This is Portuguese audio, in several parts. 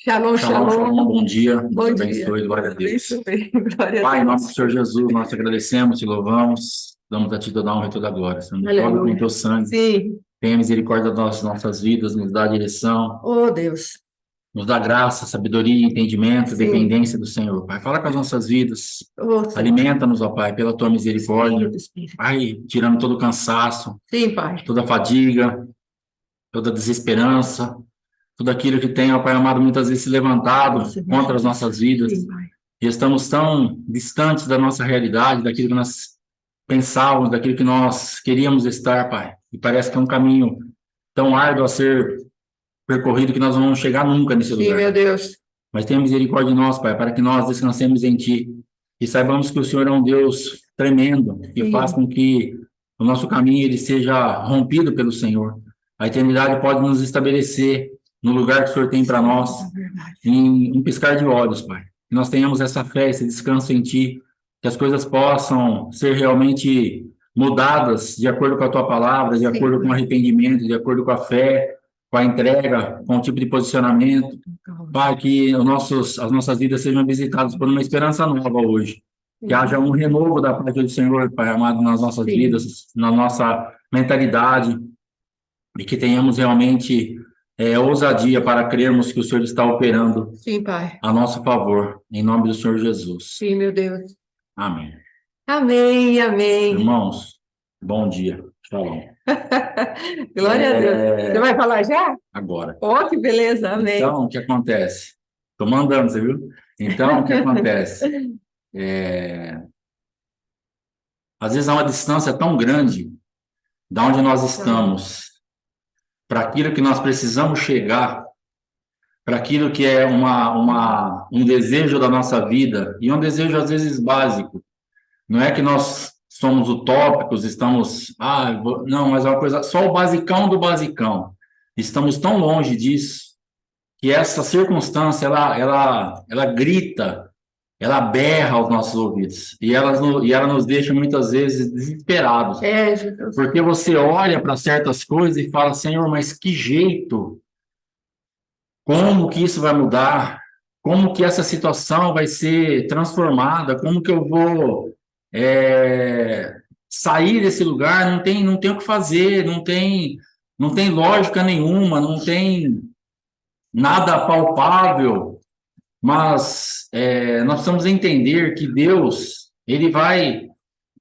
Shalom, Shalom, shalom. shalom, bom dia, Bom Deus dia. abençoe, glória a Deus. Isso mesmo, glória a Pai, em nome do Deus. Senhor Jesus, nós te agradecemos, te louvamos, damos a ti toda a honra e toda a glória. Senhor, nos joga com o Aleluia. teu sangue, Sim. tenha misericórdia das nossas vidas, nos dá direção, Oh, Deus. nos dá graça, sabedoria, entendimento, Sim. dependência do Senhor. Pai, fala com as nossas vidas, Oh, Senhor. alimenta-nos, ó Pai, pela tua misericórdia. Espírito, Espírito. Pai, tirando todo o cansaço, Sim, Pai. toda a fadiga, toda a desesperança, tudo aquilo que tem, ó Pai amado, muitas vezes se levantado Sim, contra as nossas vidas. Sim, Pai. E estamos tão distantes da nossa realidade, daquilo que nós pensávamos, daquilo que nós queríamos estar, Pai. E parece que é um caminho tão árduo a ser percorrido que nós não vamos chegar nunca nesse Sim, lugar. meu Deus. Mas tenha misericórdia de nós, Pai, para que nós descansemos em Ti. E saibamos que o Senhor é um Deus tremendo, que Sim. faz com que o nosso caminho ele seja rompido pelo Senhor. A eternidade pode nos estabelecer no lugar que o Senhor tem para nós, É verdade. em um piscar de olhos, Pai. Que nós tenhamos essa fé, esse descanso em Ti, que as coisas possam ser realmente mudadas de acordo com a Tua palavra, de Sim. acordo com o arrependimento, de acordo com a fé, com a entrega, com o tipo de posicionamento. Pai, que as nossas vidas sejam visitadas por uma esperança nova hoje. Que haja um renovo da parte do Senhor, Pai amado, nas nossas Sim. vidas, na nossa mentalidade, e que tenhamos realmente ousadia para crermos que o Senhor está operando Sim, Pai. a nosso favor, em nome do Senhor Jesus. Sim, meu Deus. Amém. Amém, amém. Irmãos, bom dia. Shalom. Glória a Deus. Você vai falar já? Agora. Oh, que beleza. Amém. Então, o que acontece? Estou mandando, você viu? Então, o que acontece? Às vezes há uma distância tão grande da onde nós estamos para aquilo que nós precisamos chegar, para aquilo que é um desejo da nossa vida, e um desejo às vezes básico. Não é que nós somos utópicos, estamos... não, mas é uma coisa... Só o basicão do basicão. Estamos tão longe disso que essa circunstância, ela grita, ela berra aos nossos ouvidos. E ela nos deixa muitas vezes desesperados. Jesus. Porque você olha para certas coisas e fala, Senhor, mas que jeito? Como que isso vai mudar? Como que essa situação vai ser transformada? Como que eu vou sair desse lugar? Não tem o que fazer, não tem lógica nenhuma, não tem nada palpável. Mas nós precisamos entender que Deus, ele vai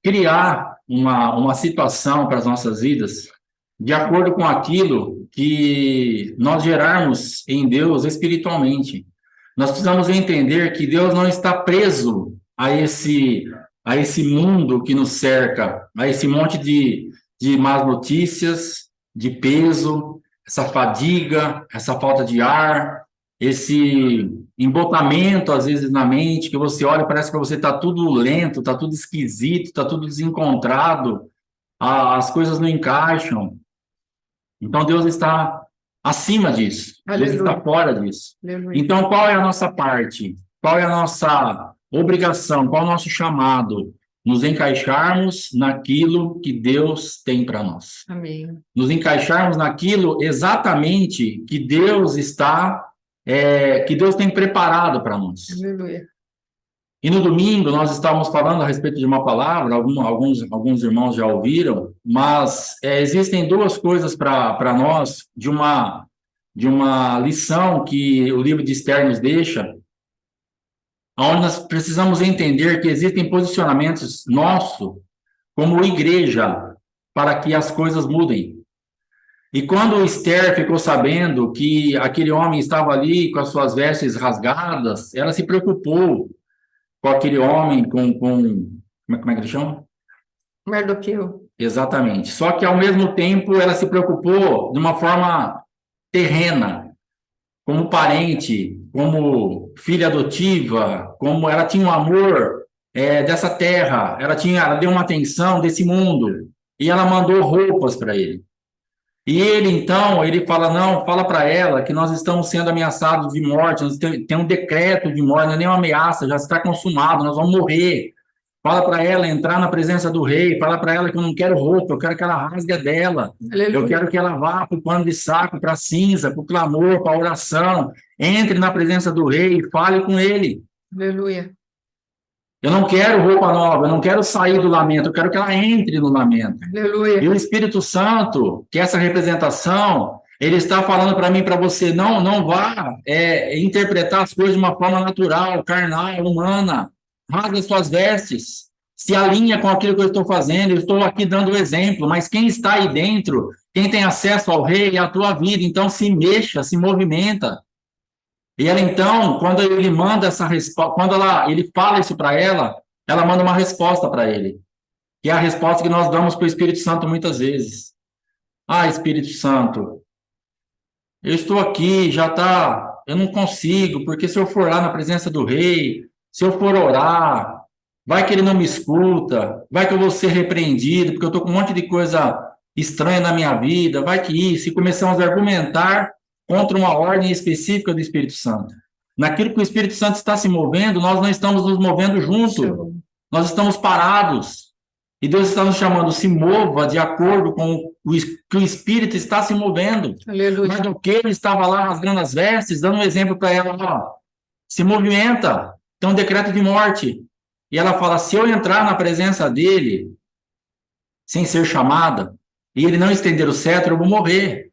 criar uma situação para as nossas vidas de acordo com aquilo que nós gerarmos em Deus espiritualmente. Nós precisamos entender que Deus não está preso a esse mundo que nos cerca, a esse monte de más notícias, de peso, essa fadiga, essa falta de ar, esse embotamento, às vezes, na mente, que você olha e parece que você está tudo lento, está tudo esquisito, está tudo desencontrado, as coisas não encaixam. Então, Deus está acima disso. Aleluia. Deus está fora disso. Aleluia. Então, qual é a nossa parte? Qual é a nossa obrigação? Qual é o nosso chamado? Nos encaixarmos naquilo que Deus tem para nós. Amém. Nos encaixarmos naquilo exatamente que Deus que Deus tem preparado para nós. Aleluia. E no domingo nós estávamos falando a respeito de uma palavra, alguns irmãos já ouviram, mas existem duas coisas para nós de uma lição que o livro de Esther nos deixa, onde nós precisamos entender que existem posicionamentos nossos como igreja para que as coisas mudem. E quando Esther ficou sabendo que aquele homem estava ali com as suas vestes rasgadas, ela se preocupou com aquele homem, como é que ele chama? Mardoqueu. Exatamente. Só que, ao mesmo tempo, ela se preocupou de uma forma terrena, como parente, como filha adotiva, como ela tinha um amor dessa terra, ela deu uma atenção desse mundo, e ela mandou roupas para ele. E ele, então, ele fala, não, fala para ela que nós estamos sendo ameaçados de morte, tem um decreto de morte, não é nem uma ameaça, já está consumado, nós vamos morrer. Fala para ela entrar na presença do rei. Fala para ela que eu não quero roupa, eu quero que ela rasgue a dela. Aleluia. Eu quero que ela vá para o pano de saco, para a cinza, para o clamor, para a oração. Entre na presença do rei e fale com ele. Aleluia. Eu não quero roupa nova, eu não quero sair do lamento, eu quero que ela entre no lamento. Aleluia. E o Espírito Santo, que é essa representação, ele está falando para mim, para você, não vá interpretar as coisas de uma forma natural, carnal, humana. Rasga suas vestes, se alinha com aquilo que eu estou fazendo, eu estou aqui dando o exemplo, mas quem está aí dentro, quem tem acesso ao rei é a tua vida, então se mexa, se movimenta. E ela então, quando ele manda essa resposta, quando ele fala isso para ela manda uma resposta para ele, que é a resposta que nós damos para o Espírito Santo muitas vezes. Ah, Espírito Santo, eu estou aqui, eu não consigo, porque se eu for lá na presença do rei, se eu for orar, vai que ele não me escuta, vai que eu vou ser repreendido, porque eu estou com um monte de coisa estranha na minha vida, vai que isso, e começamos a argumentar contra uma ordem específica do Espírito Santo. Naquilo que o Espírito Santo está se movendo, nós não estamos nos movendo junto, nós estamos parados. E Deus está nos chamando, se mova de acordo com o que o Espírito está se movendo. Aleluia. Mas o que ele estava lá rasgando as vestes, dando um exemplo para ela, ó, se movimenta, tem um decreto de morte. E ela fala, se eu entrar na presença dele, sem ser chamada, e ele não estender o cetro, eu vou morrer.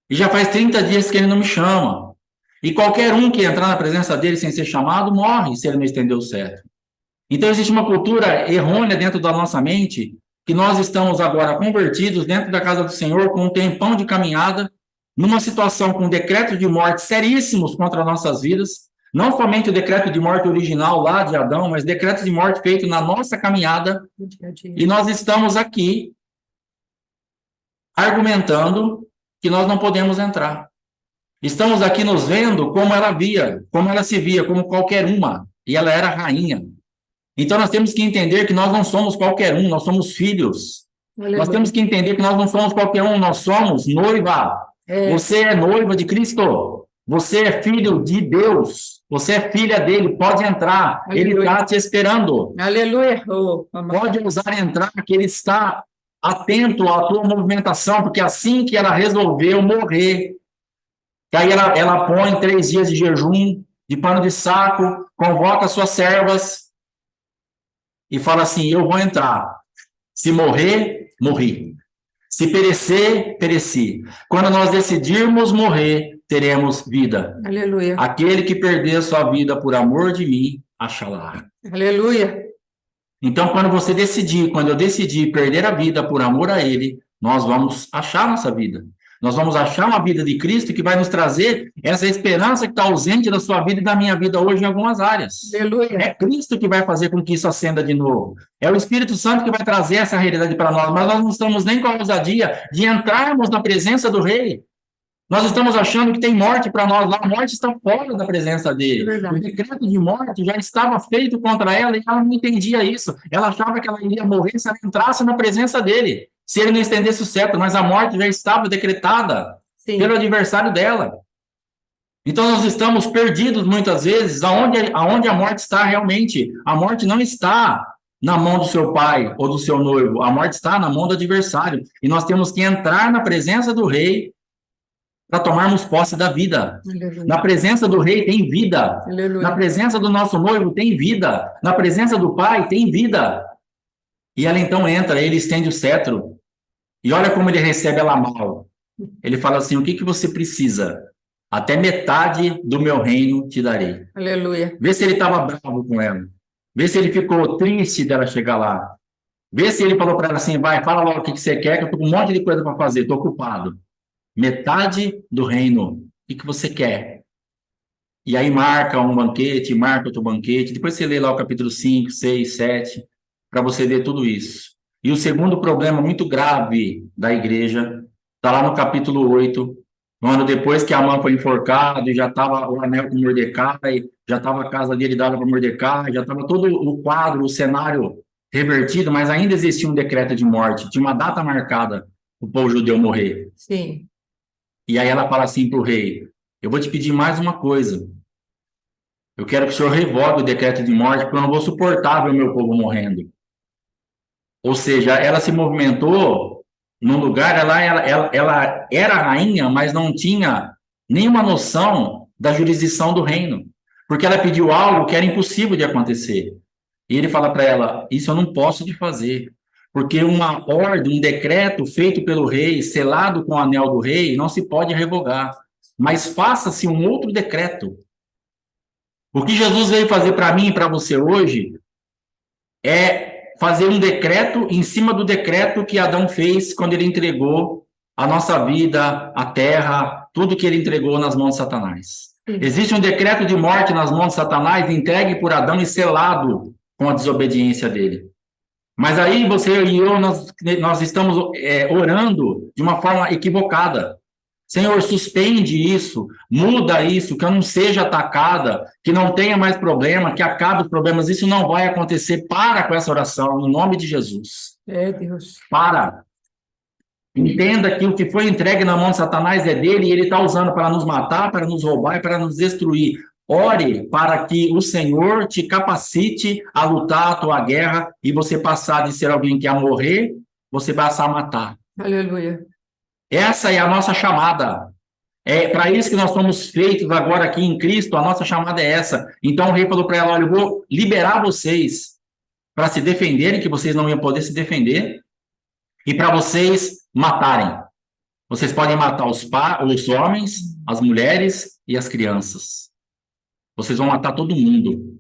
E já faz 30 dias que ele não me chama. E qualquer um que entrar na presença dele sem ser chamado, morre se ele não estender o cetro. Então, existe uma cultura errônea dentro da nossa mente, que nós estamos agora convertidos dentro da casa do Senhor, com um tempão de caminhada, numa situação com decretos de morte seríssimos contra nossas vidas, não somente o decreto de morte original lá de Adão, mas decretos de morte feito na nossa caminhada, e nós estamos aqui argumentando que nós não podemos entrar. Estamos aqui nos vendo como ela via, como ela se via, como qualquer uma, e ela era rainha. Então, nós temos que entender que nós não somos qualquer um, nós somos filhos. Nós temos que entender que nós não somos qualquer um, nós somos noiva. Você é noiva de Cristo. Você é filho de Deus. Você é filha dele, pode entrar. Aleluia. Ele está te esperando. Aleluia. Pode ousar entrar, que ele está atento à tua movimentação, porque assim que ela resolveu morrer, que aí ela põe 3 dias de jejum, de pano de saco, convoca suas servas, e fala assim, eu vou entrar. Se morrer, morri. Se perecer, pereci. Quando nós decidirmos morrer, teremos vida. Aleluia. Aquele que perder sua vida por amor de mim, achará. Aleluia. Então, quando eu decidir perder a vida por amor a ele, nós vamos achar nossa vida. Nós vamos achar uma vida de Cristo que vai nos trazer essa esperança que está ausente da sua vida e da minha vida hoje em algumas áreas. Aleluia. É Cristo que vai fazer com que isso acenda de novo. É o Espírito Santo que vai trazer essa realidade para nós. Mas nós não estamos nem com a ousadia de entrarmos na presença do Rei. Nós estamos achando que tem morte para nós lá. A morte está fora da presença dele. O decreto de morte já estava feito contra ela e ela não entendia isso. Ela achava que ela iria morrer se ela entrasse na presença dele, se ele não estendesse o cetro, mas a morte já estava decretada pelo adversário dela. Então, nós estamos perdidos muitas vezes aonde a morte está realmente. A morte não está na mão do seu pai ou do seu noivo, a morte está na mão do adversário. E nós temos que entrar na presença do rei para tomarmos posse da vida. Aleluia. Na presença do rei tem vida. Aleluia. Na presença do nosso noivo tem vida. Na presença do pai tem vida. E ela então entra, ele estende o cetro. E olha como ele recebe ela mal. Ele fala assim, o que você precisa? Até metade do meu reino te darei. Aleluia. Vê se ele estava bravo com ela. Vê se ele ficou triste dela chegar lá. Vê se ele falou para ela assim, vai, fala logo o que você quer, que eu estou com um monte de coisa para fazer, estou ocupado. Metade do reino, o que você quer? E aí marca um banquete, marca outro banquete, depois você lê lá o capítulo 5, 6, 7, para você ver tudo isso. E o segundo problema muito grave da igreja está lá no capítulo 8, um ano depois que Amã foi enforcado, e já estava o anel com Mordecai, já estava a casa dele dada para Mordecai, já estava todo o quadro, o cenário revertido, mas ainda existia um decreto de morte, tinha uma data marcada para o povo judeu morrer. Sim. E aí ela fala assim para o rei, eu vou te pedir mais uma coisa. Eu quero que o Senhor revogue o decreto de morte, porque eu não vou suportar ver o meu povo morrendo. Ou seja, ela se movimentou num lugar, ela era rainha, mas não tinha nenhuma noção da jurisdição do reino, porque ela pediu algo que era impossível de acontecer. E ele fala para ela: isso eu não posso te fazer, porque uma ordem, um decreto feito pelo rei, selado com o anel do rei, não se pode revogar, mas faça-se um outro decreto. O que Jesus veio fazer para mim e para você hoje é fazer um decreto em cima do decreto que Adão fez quando ele entregou a nossa vida, a terra, tudo que ele entregou nas mãos de Satanás. Existe um decreto de morte nas mãos de Satanás, entregue por Adão e selado com a desobediência dele. Mas aí você e eu, nós estamos orando de uma forma equivocada. Senhor, suspende isso, muda isso, que eu não seja atacada, que não tenha mais problema, que acabe os problemas. Isso não vai acontecer. Para com essa oração, no nome de Jesus. Deus. Para. Entenda que o que foi entregue na mão de Satanás é dele e ele está usando para nos matar, para nos roubar e para nos destruir. Ore para que o Senhor te capacite a lutar a tua guerra e você passar de ser alguém que ia morrer, você passar a matar. Aleluia. Essa é a nossa chamada. É para isso que nós somos feitos agora aqui em Cristo, a nossa chamada é essa. Então o rei falou para ela: olha, eu vou liberar vocês para se defenderem, que vocês não iam poder se defender, e para vocês matarem. Vocês podem matar os homens, as mulheres e as crianças. Vocês vão matar todo mundo.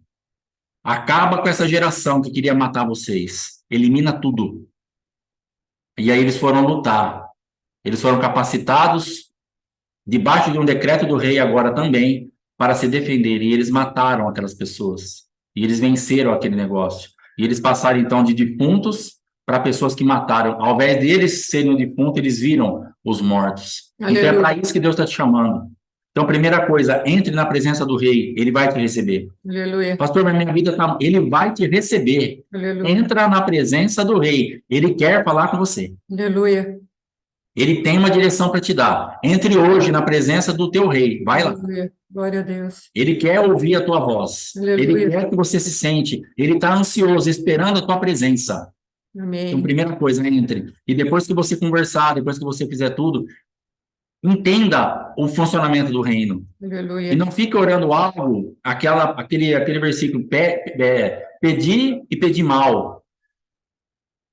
Acaba com essa geração que queria matar vocês. Elimina tudo. E aí eles foram lutar. Eles foram capacitados, debaixo de um decreto do rei agora também, para se defender. E eles mataram aquelas pessoas. E eles venceram aquele negócio. E eles passaram, então, de defuntos para pessoas que mataram. Ao invés deles serem defuntos, eles viram os mortos. Aleluia. Então é para isso que Deus está te chamando. Então, primeira coisa, entre na presença do rei. Ele vai te receber. Aleluia. Pastor, minha vida está... Ele vai te receber. Aleluia. Entra na presença do rei. Ele quer falar com você. Aleluia. Ele tem uma direção para te dar. Entre hoje na presença do teu rei. Vai lá. Aleluia. Glória a Deus. Ele quer ouvir a tua voz. Aleluia. Ele quer que você se sente. Ele está ansioso, esperando a tua presença. Amém. Então, primeira coisa, entre. E depois que você conversar, depois que você fizer tudo, entenda o funcionamento do reino. Aleluia. E não fique orando algo, aquele versículo, pedir e pedir mal.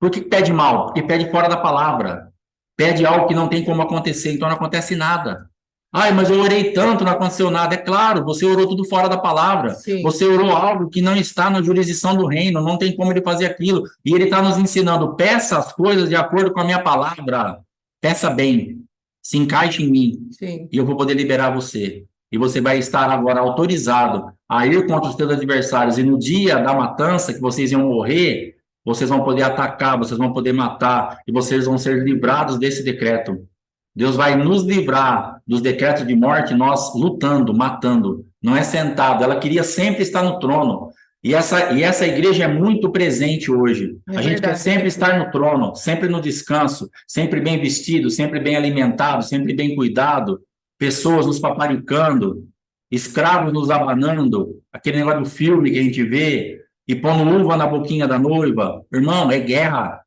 Por que pede mal? Porque pede fora da palavra. Pede algo que não tem como acontecer, então não acontece nada. Ai, mas eu orei tanto, não aconteceu nada. É claro, você orou tudo fora da palavra. Sim. Você orou algo que não está na jurisdição do reino, não tem como ele fazer aquilo. E ele está nos ensinando, peça as coisas de acordo com a minha palavra. Peça bem, se encaixe em mim. Sim. E eu vou poder liberar você. E você vai estar agora autorizado a ir contra os seus adversários. E no dia da matança, que vocês iam morrer, vocês vão poder atacar, vocês vão poder matar, e vocês vão ser livrados desse decreto. Deus vai nos livrar dos decretos de morte, nós lutando, matando. Não é sentado. Ela queria sempre estar no trono. E essa igreja é muito presente hoje. A gente quer sempre estar no trono, sempre no descanso, sempre bem vestido, sempre bem alimentado, sempre bem cuidado. Pessoas nos paparicando, escravos nos abanando, aquele negócio do filme que a gente vê, e pondo uva na boquinha da noiva. Irmão, é guerra.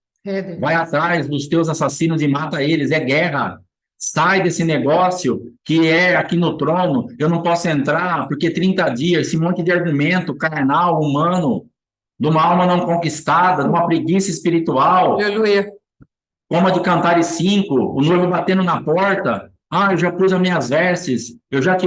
Vai atrás dos teus assassinos e mata eles, é guerra. Sai desse negócio que é aqui no trono, eu não posso entrar porque 30 dias, esse monte de argumento carnal, humano, de uma alma não conquistada, de uma preguiça espiritual. Aleluia. Como de Cantares 5, o noivo batendo na porta. Ah, eu já pus as minhas vestes, eu já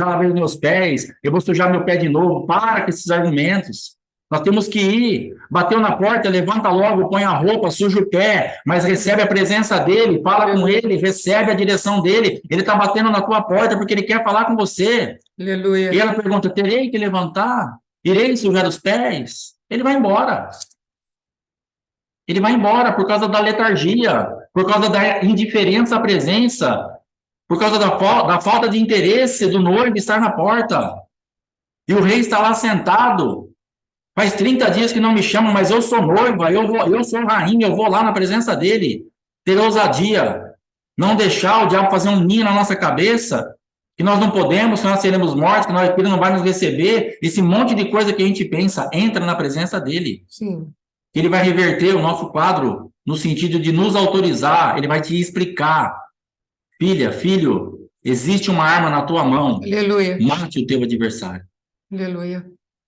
lavei os meus pés, eu vou sujar meu pé de novo. Para com esses argumentos. Nós temos que ir, bateu na porta, levanta logo, põe a roupa, suja o pé, mas recebe a presença dele, fala com ele, recebe a direção dele. Ele está batendo na tua porta porque ele quer falar com você. Aleluia. E ela pergunta, terei que levantar? Irei sujar os pés? Ele vai embora. Ele vai embora por causa da letargia, por causa da indiferença à presença, por causa da falta de interesse do noivo estar na porta. E o rei está lá sentado. Faz 30 dias que não me chamam, mas eu sou noiva, eu sou rainha, eu vou lá na presença dele, ter ousadia, não deixar o diabo fazer um ninho na nossa cabeça, que nós não podemos, que nós seremos mortos, que ele não vai nos receber. Esse monte de coisa que a gente pensa, entra na presença dele. Sim. Ele vai reverter o nosso quadro no sentido de nos autorizar, ele vai te explicar. Filha, filho, existe uma arma na tua mão. Aleluia. Mate o teu adversário. Aleluia.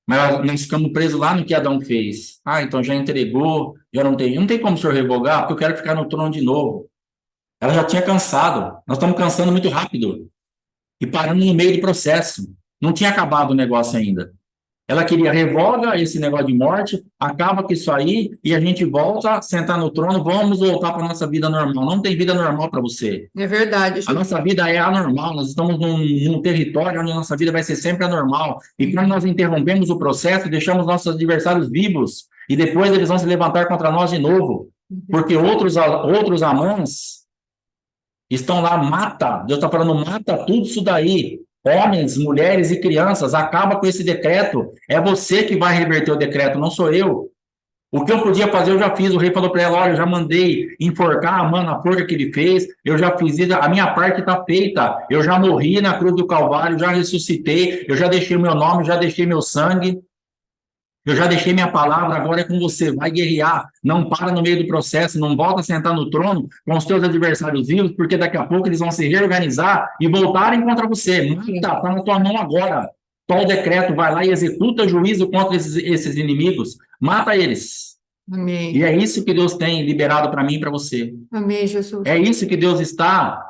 Mas nós ficamos presos lá no que Adão fez. Então já entregou, já não tem. Não tem como o senhor revogar, porque eu quero ficar no trono de novo. Ela já tinha cansado. Nós estamos cansando muito rápido. E parando no meio do processo. Não tinha acabado o negócio ainda. Ela queria revoga esse negócio de morte, acaba com isso aí, e a gente volta a sentar no trono, vamos voltar para a nossa vida normal. Não tem vida normal para você. É verdade. A nossa vida é anormal, nós estamos num território onde a nossa vida vai ser sempre anormal. E quando nós interrompemos o processo, deixamos nossos adversários vivos, e depois eles vão se levantar contra nós de novo. Porque outros Amãs estão lá, mata. Deus está falando, mata tudo isso daí. Homens, mulheres e crianças, acaba com esse decreto. É você que vai reverter o decreto, não sou eu. O que eu podia fazer, eu já fiz. O rei falou para ela, olha, eu já mandei enforcar a Amã na forca que ele fez, eu já fiz isso, a minha parte está feita. Eu já morri na cruz do Calvário, já ressuscitei, eu já deixei meu nome, já deixei meu sangue, eu já deixei minha palavra, agora é com você. Vai guerrear, não para no meio do processo, não volta a sentar no trono com os teus adversários vivos, porque daqui a pouco eles vão se reorganizar e voltarem contra você. Mata, está na tua mão agora. Toma o decreto, vai lá e executa juízo contra esses inimigos. Mata eles. Amém. E é isso que Deus tem liberado para mim e para você. Amém, Jesus. É isso que Deus está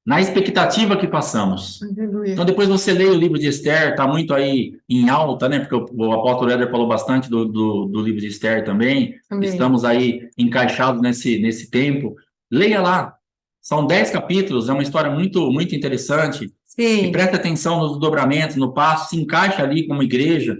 na expectativa que passamos. Aleluia. Então, depois você lê o livro de Esther, está muito aí em alta, né? Porque o apóstolo Éder falou bastante do livro de Esther também. Amém. Estamos aí encaixados nesse tempo. Leia lá. São 10 capítulos, é uma história muito, muito interessante. Sim. E preste atenção nos dobramentos, no passo, se encaixa ali como igreja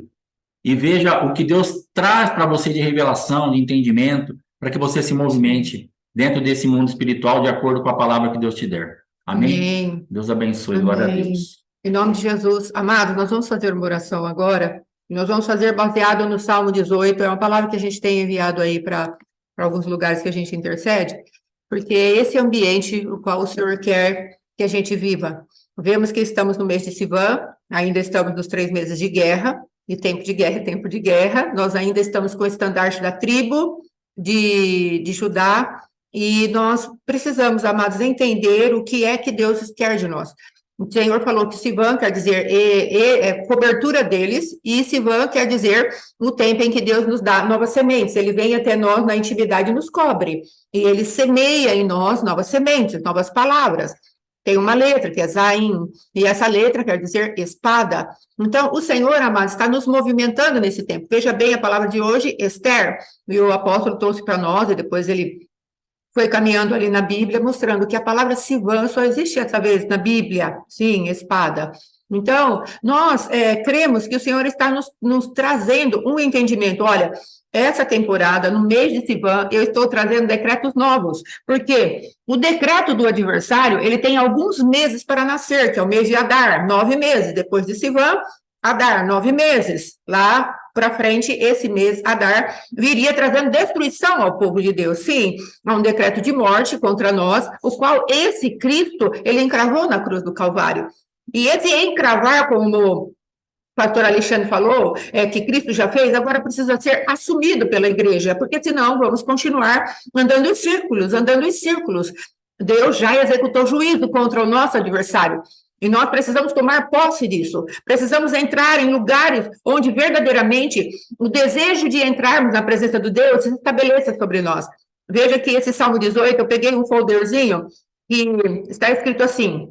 e veja o que Deus traz para você de revelação, de entendimento, para que você se movimente dentro desse mundo espiritual de acordo com a palavra que Deus te der. Amém? Amém. Deus abençoe, Amém. glória a Deus. Em nome de Jesus. Amados, nós vamos fazer uma oração agora. Nós vamos fazer baseado no Salmo 18. É uma palavra que a gente tem enviado aí para alguns lugares que a gente intercede, porque é esse ambiente no qual o Senhor quer que a gente viva. Vemos que estamos no mês de Sivan, ainda estamos nos 3 meses de guerra, e tempo de guerra é tempo de guerra. Nós ainda estamos com o estandarte da tribo de Judá, e nós precisamos, amados, entender o que é que Deus quer de nós. O Senhor falou que Sivan quer dizer cobertura deles, e Sivan quer dizer o tempo em que Deus nos dá novas sementes. Ele vem até nós na intimidade e nos cobre, e Ele semeia em nós novas sementes, novas palavras. Tem uma letra que é Zain, e essa letra quer dizer espada. Então, o Senhor, amado, está nos movimentando nesse tempo. Veja bem a palavra de hoje, Esther, e o apóstolo trouxe para nós, e depois ele foi caminhando ali na Bíblia, mostrando que a palavra Sivan só existe através da Bíblia, sim, espada. Então, nós cremos que o Senhor está nos trazendo um entendimento. Olha, essa temporada, no mês de Sivan, eu estou trazendo decretos novos, porque o decreto do adversário, ele tem alguns meses para nascer, que é o mês de Adar, 9 meses, depois de Sivan, Adar, 9 meses, lá para frente, esse mês, Adar, viria trazendo destruição ao povo de Deus. Sim, há um decreto de morte contra nós, o qual esse Cristo, ele encravou na cruz do Calvário. E esse encravar, como o pastor Alexandre falou, que Cristo já fez, agora precisa ser assumido pela igreja, porque senão vamos continuar andando em círculos. Deus já executou juízo contra o nosso adversário. E nós precisamos tomar posse disso. Precisamos entrar em lugares onde verdadeiramente o desejo de entrarmos na presença de Deus se estabeleça sobre nós. Veja que esse Salmo 18, eu peguei um folderzinho que está escrito assim.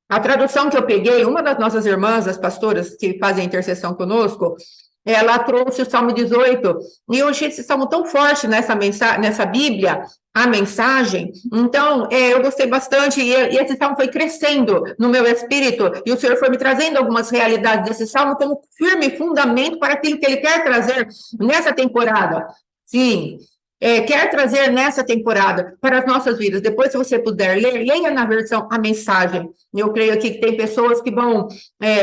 A tradução que eu peguei, uma das nossas irmãs, as pastoras que fazem intercessão conosco, ela trouxe o Salmo 18, e eu achei esse salmo tão forte nessa Bíblia, a mensagem. Então, eu gostei bastante, e esse salmo foi crescendo no meu espírito, e o Senhor foi me trazendo algumas realidades desse salmo como firme fundamento para aquilo que Ele quer trazer nessa temporada. Sim, quer trazer nessa temporada para as nossas vidas. Depois, se você puder ler, leia na versão a mensagem. Eu creio aqui que tem pessoas que vão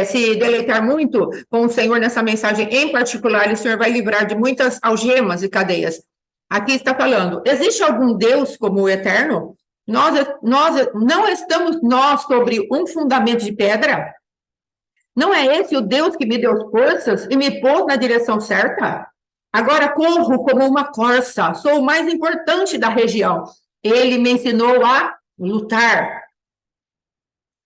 se deleitar muito com o Senhor nessa mensagem em particular, e o Senhor vai livrar de muitas algemas e cadeias. Aqui está falando, existe algum Deus como o Eterno? Nós não estamos nós sobre um fundamento de pedra? Não é esse o Deus que me deu forças e me pôs na direção certa? Agora corro como uma corça, sou o mais importante da região. Ele me ensinou a lutar.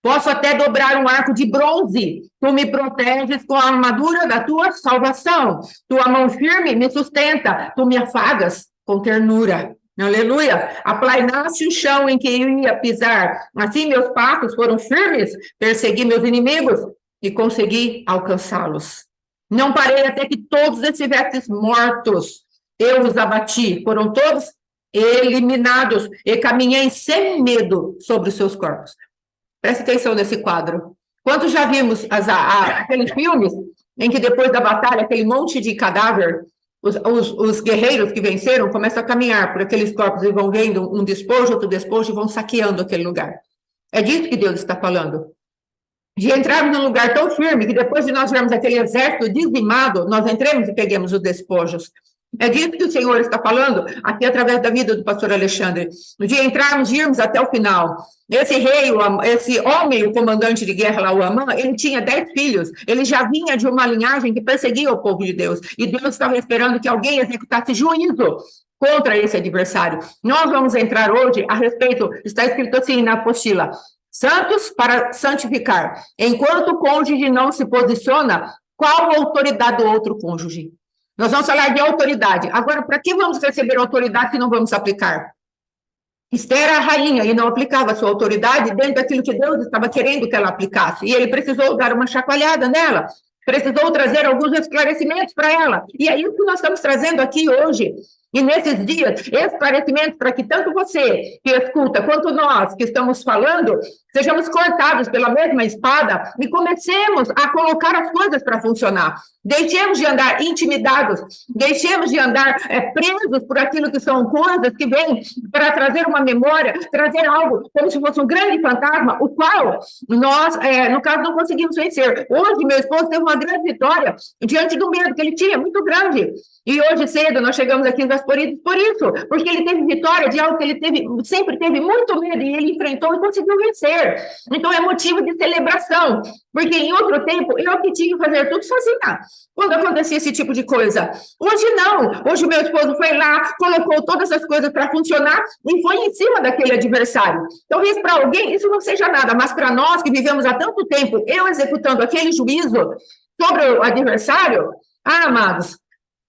Posso até dobrar um arco de bronze. Tu me proteges com a armadura da tua salvação. Tua mão firme me sustenta. Tu me afagas com ternura. Aleluia. Aplainaste o chão em que eu ia pisar. Assim meus passos foram firmes. Persegui meus inimigos e consegui alcançá-los. Não parei até que todos estivessem mortos. Eu os abati. Foram todos eliminados. E caminhei sem medo sobre os seus corpos. Preste atenção nesse quadro. Quantos já vimos aqueles filmes em que depois da batalha, aquele monte de cadáver, os guerreiros que venceram começam a caminhar por aqueles corpos e vão vendo um despojo, outro despojo, e vão saqueando aquele lugar. É disso que Deus está falando. De entrarmos num lugar tão firme que depois de nós vermos aquele exército dizimado, nós entremos e peguemos os despojos. É disso que o Senhor está falando aqui através da vida do pastor Alexandre. De entrarmos e irmos até o final. Esse rei, esse homem, o comandante de guerra lá, o Amã, ele tinha 10 filhos. Ele já vinha de uma linhagem que perseguia o povo de Deus. E Deus estava esperando que alguém executasse juízo contra esse adversário. Nós vamos entrar hoje a respeito, está escrito assim na apostila, santos para santificar. Enquanto o cônjuge não se posiciona, qual a autoridade do outro cônjuge? Nós vamos falar de autoridade. Agora, para que vamos receber autoridade que não vamos aplicar? Esther era a rainha e não aplicava a sua autoridade dentro daquilo que Deus estava querendo que ela aplicasse. E ele precisou dar uma chacoalhada nela. Precisou trazer alguns esclarecimentos para ela. E é isso que nós estamos trazendo aqui hoje. E nesses dias, esclarecimentos para que tanto você que escuta, quanto nós que estamos falando, sejamos cortados pela mesma espada e comecemos a colocar as coisas para funcionar. Deixemos de andar intimidados, deixemos de andar presos por aquilo que são coisas que vêm para trazer uma memória, trazer algo como se fosse um grande fantasma, o qual nós, no caso, não conseguimos vencer. Hoje, meu esposo teve uma grande vitória diante do medo que ele tinha, muito grande. E hoje cedo nós chegamos aqui em Gasporides por isso, porque ele teve vitória de algo que ele sempre teve muito medo e ele enfrentou e conseguiu vencer. Então é motivo de celebração, porque em outro tempo eu que tinha que fazer tudo sozinha quando acontecia esse tipo de coisa. Hoje não, hoje meu esposo foi lá, colocou todas as coisas para funcionar e foi em cima daquele adversário. Talvez para alguém isso não seja nada, mas para nós que vivemos há tanto tempo, eu executando aquele juízo sobre o adversário, amados,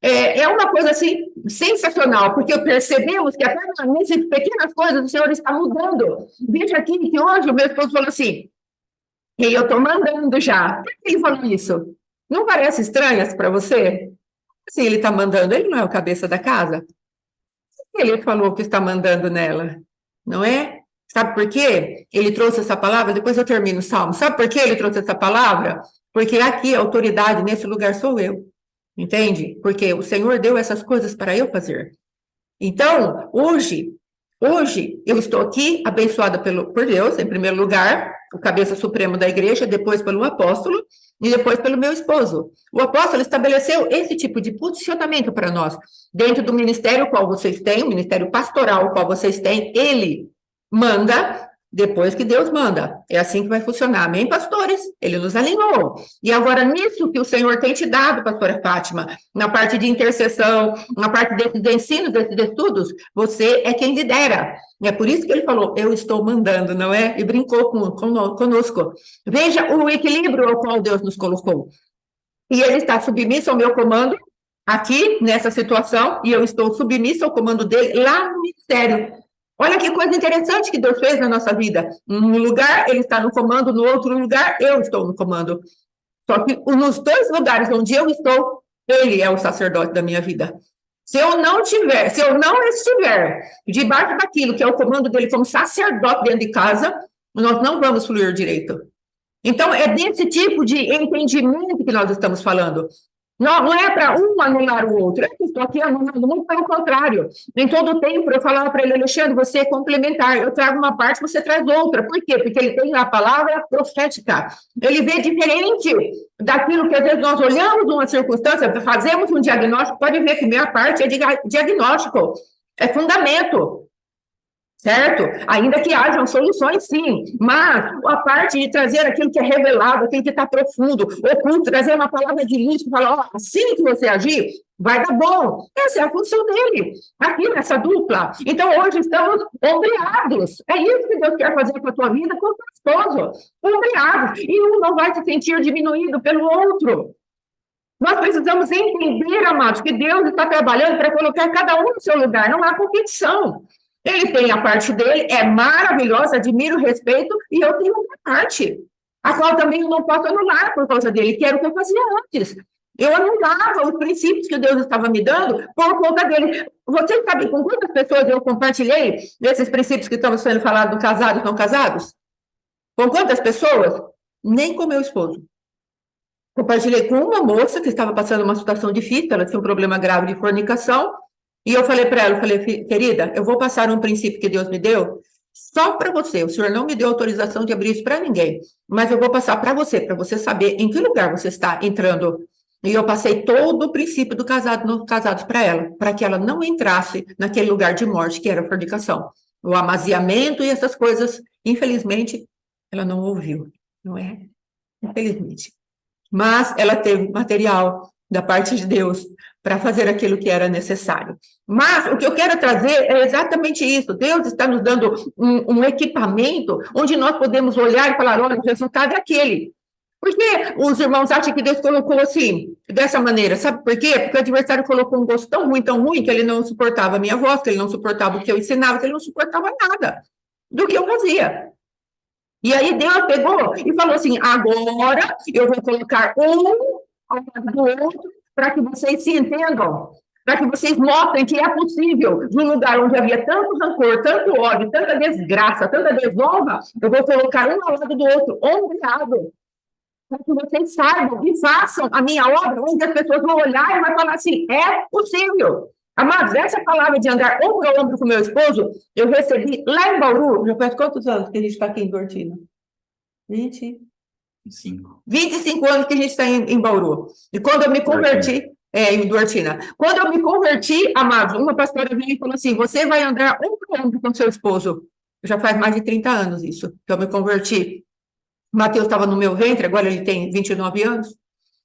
é uma coisa assim sensacional, porque percebemos que até nessas pequenas coisas o Senhor está mudando. Veja aqui que hoje o meu esposo falou assim, e eu estou mandando já. Por que ele falou isso? Não parece estranho para você? Sim, ele está mandando, ele não é o cabeça da casa? Ele falou que está mandando nela, não é? Sabe por quê? Ele trouxe essa palavra, depois eu termino o salmo. Sabe por que ele trouxe essa palavra? Porque aqui a autoridade nesse lugar sou eu. Entende? Porque o Senhor deu essas coisas para eu fazer. Então, hoje eu estou aqui abençoada por Deus, em primeiro lugar, o cabeça supremo da igreja, depois pelo apóstolo e depois pelo meu esposo. O apóstolo estabeleceu esse tipo de posicionamento para nós. Dentro do ministério qual vocês têm, o ministério pastoral qual vocês têm, ele manda depois que Deus manda. É assim que vai funcionar. Amém, pastores? Ele nos alinhou. E agora, nisso que o Senhor tem te dado, pastora Fátima, na parte de intercessão, na parte desses ensinos, desses estudos, você é quem lidera. E é por isso que ele falou, eu estou mandando, não é? E brincou conosco. Veja o equilíbrio ao qual Deus nos colocou. E ele está submisso ao meu comando, aqui, nessa situação, e eu estou submissa ao comando dele lá no ministério. Olha que coisa interessante que Deus fez na nossa vida. Um lugar, ele está no comando, no outro lugar, eu estou no comando. Só que nos dois lugares onde eu estou, ele é o sacerdote da minha vida. Se eu não estiver debaixo daquilo que é o comando dele como sacerdote dentro de casa, nós não vamos fluir direito. Então, é desse tipo de entendimento que nós estamos falando. Não é para um anular o outro. Eu estou aqui anulando, muito pelo contrário. Em todo o tempo eu falava para ele, Alexandre, você é complementar. Eu trago uma parte, você traz outra. Por quê? Porque ele tem a palavra profética. Ele vê diferente daquilo que às vezes nós olhamos uma circunstância, fazemos um diagnóstico, pode ver que minha parte é de diagnóstico, é fundamento. certo? Ainda que hajam soluções, sim, mas a parte de trazer aquilo que é revelado, aquilo que está profundo, oculto, trazer uma palavra de luz, falar, ó, assim que você agir, vai dar bom. Essa é a função dele, aqui nessa dupla. Então, hoje estamos ombreados. É isso que Deus quer fazer com a tua vida, com o teu esposo. Ombreados. E um não vai se sentir diminuído pelo outro. Nós precisamos entender, amados, que Deus está trabalhando para colocar cada um no seu lugar. Não há competição. Ele tem a parte dele, é maravilhosa, admiro, respeito, e eu tenho outra parte, a qual também eu não posso anular por causa dele, que era o que eu fazia antes. Eu anulava os princípios que Deus estava me dando por conta dele. Você sabe com quantas pessoas eu compartilhei desses princípios que estamos sendo falados do casados e não casados? Com quantas pessoas? Nem com meu esposo. Compartilhei com uma moça que estava passando uma situação difícil, ela tinha um problema grave de fornicação, e eu falei para ela, eu falei, querida, eu vou passar um princípio que Deus me deu só para você. O Senhor não me deu autorização de abrir isso para ninguém, mas eu vou passar para você saber em que lugar você está entrando. E eu passei todo o princípio do casado, no casados para ela, para que ela não entrasse naquele lugar de morte que era a fornicação. O amaziamento e essas coisas, infelizmente, ela não ouviu, não é? Infelizmente. Mas ela teve material da parte de Deus para fazer aquilo que era necessário. Mas o que eu quero trazer é exatamente isso. Deus está nos dando um equipamento onde nós podemos olhar e falar, olha, o resultado é aquele. Por que os irmãos acham que Deus colocou assim, dessa maneira? Sabe por quê? Porque o adversário colocou um gosto tão ruim, que ele não suportava a minha voz, que ele não suportava o que eu ensinava, que ele não suportava nada do que eu fazia. E aí Deus pegou e falou assim, agora eu vou colocar um ao lado do outro para que vocês se entendam, para que vocês mostrem que é possível, de um lugar onde havia tanto rancor, tanto ódio, tanta desgraça, tanta desonra, eu vou colocar um ao lado do outro, ombreado, para que vocês saibam e façam a minha obra, onde as pessoas vão olhar e vão falar assim, é possível. Amados, essa palavra de andar ombro a ombro com meu esposo, eu recebi lá em Bauru, já faz quantos anos que a gente está aqui em Duartina? 25 anos que a gente está em Bauru. E quando eu me converti, em Duartina, quando eu me converti, amados, uma pastora veio e falou assim, você vai andar ombro a ombro com seu esposo. Já faz mais de 30 anos isso, que eu me converti. Mateus estava no meu ventre, agora ele tem 29 anos.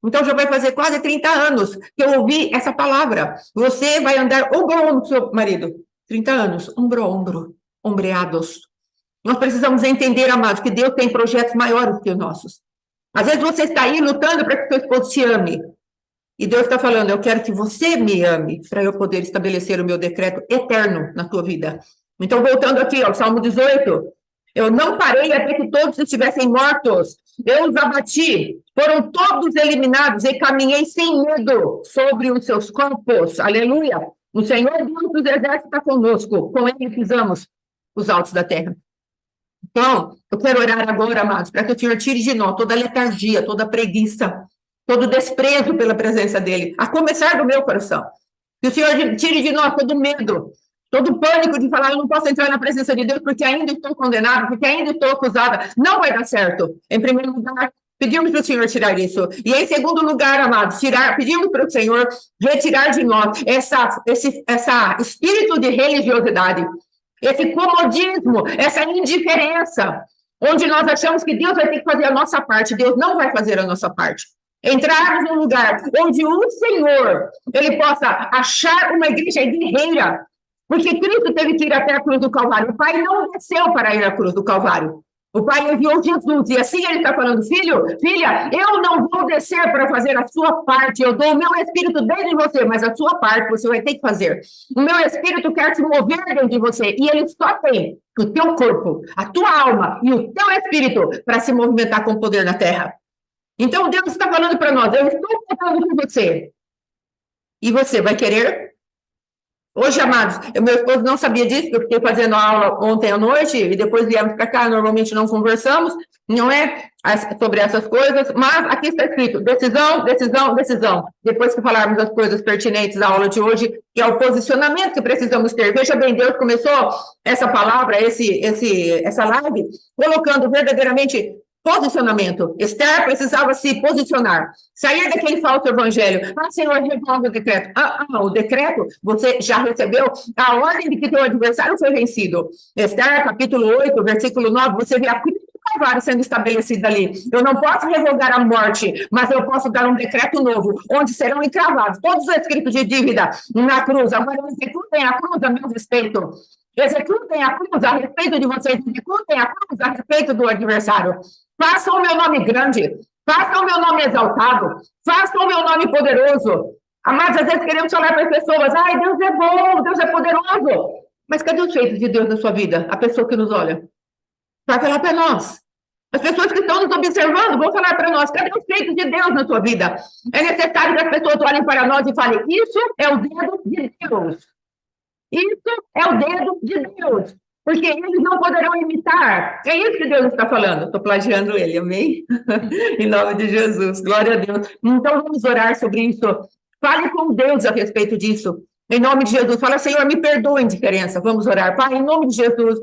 Então, já vai fazer quase 30 anos que eu ouvi essa palavra. Você vai andar ombro a ombro com seu marido. 30 anos, ombro a ombro, ombreados. Nós precisamos entender, amados, que Deus tem projetos maiores que os nossos. Às vezes você está aí lutando para que seu esposo te ame. E Deus está falando, eu quero que você me ame, para eu poder estabelecer o meu decreto eterno na tua vida. Então, voltando aqui ao Salmo 18, eu não parei até que todos estivessem mortos. Eu os abati, foram todos eliminados e caminhei sem medo sobre os seus corpos. Aleluia! O Senhor Deus dos exércitos está conosco. Com ele pisamos os altos da terra. Então, eu quero orar agora, amados, para que o Senhor tire de nós toda letargia, toda preguiça, todo desprezo pela presença dele, a começar do meu coração. Que o Senhor tire de nós todo medo, todo pânico de falar, eu não posso entrar na presença de Deus porque ainda estou condenado, porque ainda estou acusada. Não vai dar certo. Em primeiro lugar, pedimos para o Senhor tirar isso. E em segundo lugar, amados, pedimos para o Senhor retirar de nós esse espírito de religiosidade, esse comodismo, essa indiferença, onde nós achamos que Deus vai ter que fazer a nossa parte. Deus não vai fazer a nossa parte. Entrarmos num lugar onde o Senhor, ele possa achar uma igreja guerreira, porque Cristo teve que ir até a cruz do Calvário. O Pai não desceu para ir à cruz do Calvário. O Pai enviou Jesus, e assim ele está falando, filho, filha, eu não vou descer para fazer a sua parte, eu dou o meu Espírito dentro de você, mas a sua parte você vai ter que fazer. O meu Espírito quer se mover dentro de você, e ele só tem o teu corpo, a tua alma e o teu Espírito para se movimentar com poder na terra. Então Deus está falando para nós, eu estou contando com você, e você vai querer? Hoje, amados, meu esposo não sabia disso, porque eu fiquei fazendo aula ontem à noite e depois viemos para cá, normalmente não conversamos, não é sobre essas coisas, mas aqui está escrito, decisão, decisão, decisão. Depois que falarmos das coisas pertinentes à aula de hoje, que é o posicionamento que precisamos ter. Veja bem, Deus começou essa palavra, essa live, colocando verdadeiramente Posicionamento. Esther precisava se posicionar. Sair daquele falso evangelho. Senhor, revoga o decreto. O decreto, você já recebeu a ordem de que teu adversário foi vencido. Esther, capítulo 8, versículo 9, você vê a cruz do Calvário sendo estabelecida ali. Eu não posso revogar a morte, mas eu posso dar um decreto novo, onde serão encravados todos os escritos de dívida na cruz. Agora, executem a cruz a meu respeito. Executem a cruz a respeito de vocês. Executem a cruz a respeito do adversário. Façam o meu nome grande. Façam o meu nome exaltado. Façam o meu nome poderoso. Amados, às vezes queremos falar para as pessoas, Deus é bom, Deus é poderoso. Mas cadê os feitos de Deus na sua vida? A pessoa que nos olha. Vai falar para nós. As pessoas que estão nos observando vão falar para nós, cadê os feitos de Deus na sua vida? É necessário que as pessoas olhem para nós e falem, isso é o dedo de Deus. Isso é o dedo de Deus. Porque eles não poderão imitar. É isso que Deus está falando. Estou plagiando ele, amém? Em nome de Jesus, glória a Deus. Então vamos orar sobre isso. Fale com Deus a respeito disso. Em nome de Jesus, fala, Senhor, me perdoa a indiferença. Vamos orar. Pai, em nome de Jesus,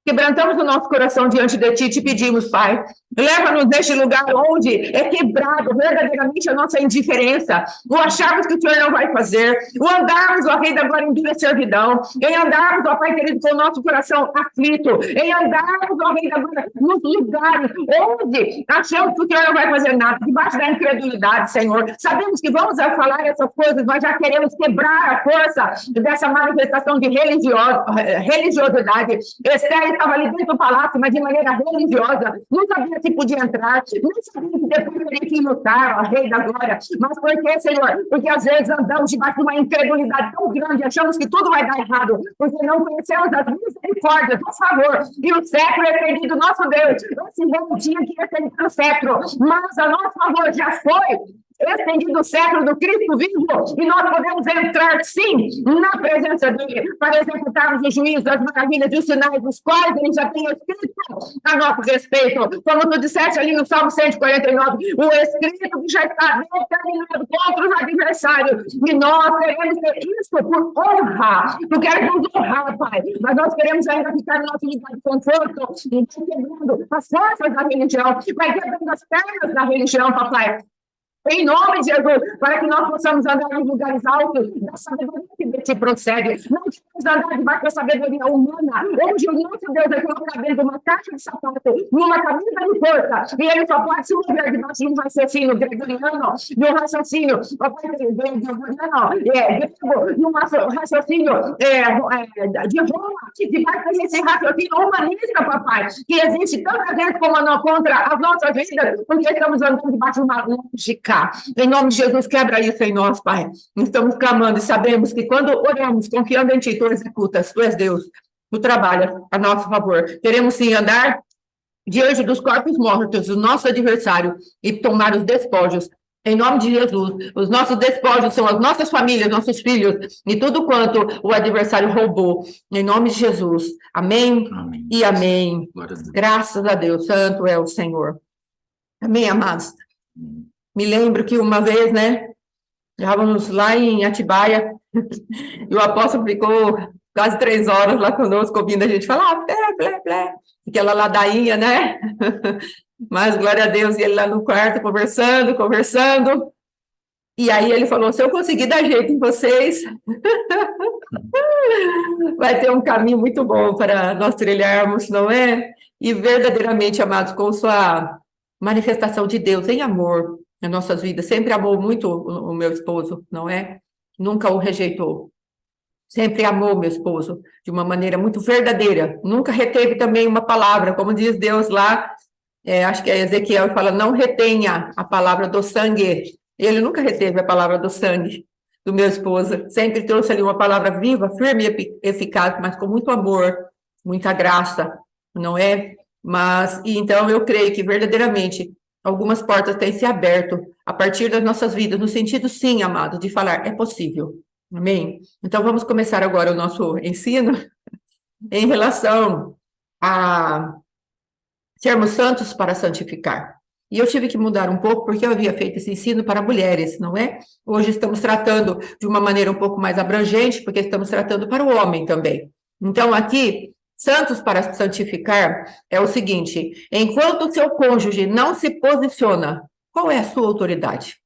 quebrantamos o nosso coração diante de Ti, te pedimos, Pai, leva-nos neste lugar onde é quebrado verdadeiramente a nossa indiferença, o acharmos que o Senhor não vai fazer, o andarmos, ó Rei da Glória, em dura servidão, em andarmos, ó Pai querido, com o nosso coração aflito, em andarmos, ó Rei da Glória, nos lugares onde achamos que o Senhor não vai fazer nada, debaixo da incredulidade, Senhor. Sabemos que vamos a falar essas coisas, mas já queremos quebrar a força dessa manifestação de religiosidade. Esther estava ali dentro do palácio, mas de maneira religiosa, não sabia se podia entrar, não sabia que depois teria que lutar, ó Rei da Glória. Mas por que, Senhor? Porque às vezes andamos debaixo de uma incredulidade tão grande, achamos que tudo vai dar errado, porque não conhecemos as misericórdias, por favor. E o cetro é estendido, nosso Deus. Esse rei tinha que estender o cetro, mas a nosso favor já foi estendido o cetro do Cristo vivo, e nós podemos entrar, sim, na presença dele, para executarmos o juízo, as maravilhas e os sinais dos quais ele já tem escrito a nosso respeito. Como tu disseste ali no Salmo 149, o escrito que já está determinado contra os adversários, e nós queremos ter isso por honra. Tu queres nos honrar, Pai, mas nós queremos ainda ficar no nosso lugar de conforto, e quebrando as forças da religião, vai quebrando as pernas da religião, papai. Em nome de Jesus, para que nós possamos andar em lugares altos da sabedoria que de ti procede. Não queremos andar debaixo da sabedoria humana. Hoje o nosso Deus é colocar dentro de uma caixa de sapato, numa camisa de força, e ele só pode se mover debaixo de um raciocínio gregoriano, de um raciocínio de um raciocínio de Roma, debaixo desse raciocínio humanista, papai, que existe tanta gente como não contra as nossas vidas, porque estamos andando debaixo de uma lógica. Em nome de Jesus, quebra isso em nós, Pai. Estamos clamando e sabemos que quando oramos, confiando em Ti, Tu executas, Tu és Deus, Tu trabalhas a nosso favor. Queremos sim andar diante dos corpos mortos do nosso adversário e tomar os despojos. Em nome de Jesus, os nossos despojos são as nossas famílias, nossos filhos e tudo quanto o adversário roubou. Em nome de Jesus. Amém, amém. E amém. Graças a Deus, santo é o Senhor. Amém, amados. Me lembro que uma vez, estávamos lá em Atibaia, e o apóstolo ficou quase 3 horas lá conosco, ouvindo a gente falar, aquela ladainha, Mas, glória a Deus, e ele lá no quarto, conversando, e aí ele falou, se eu conseguir dar jeito em vocês, vai ter um caminho muito bom para nós trilharmos, não é? E verdadeiramente, amados, com sua manifestação de Deus em amor, nas nossas vidas, sempre amou muito o meu esposo, não é? Nunca o rejeitou. Sempre amou meu esposo de uma maneira muito verdadeira. Nunca reteve também uma palavra, como diz Deus lá, acho que é Ezequiel, fala, não retenha a palavra do sangue. Ele nunca reteve a palavra do sangue do meu esposo. Sempre trouxe ali uma palavra viva, firme e eficaz, mas com muito amor, muita graça, não é? Então eu creio que verdadeiramente algumas portas têm se aberto a partir das nossas vidas, no sentido, sim, amado, de falar, é possível. Amém? Então, vamos começar agora o nosso ensino em relação a sermos santos para santificar. E eu tive que mudar um pouco, porque eu havia feito esse ensino para mulheres, não é? Hoje estamos tratando de uma maneira um pouco mais abrangente, porque estamos tratando para o homem também. Então, aqui, Santos para santificar é o seguinte: enquanto o seu cônjuge não se posiciona, qual é a sua autoridade?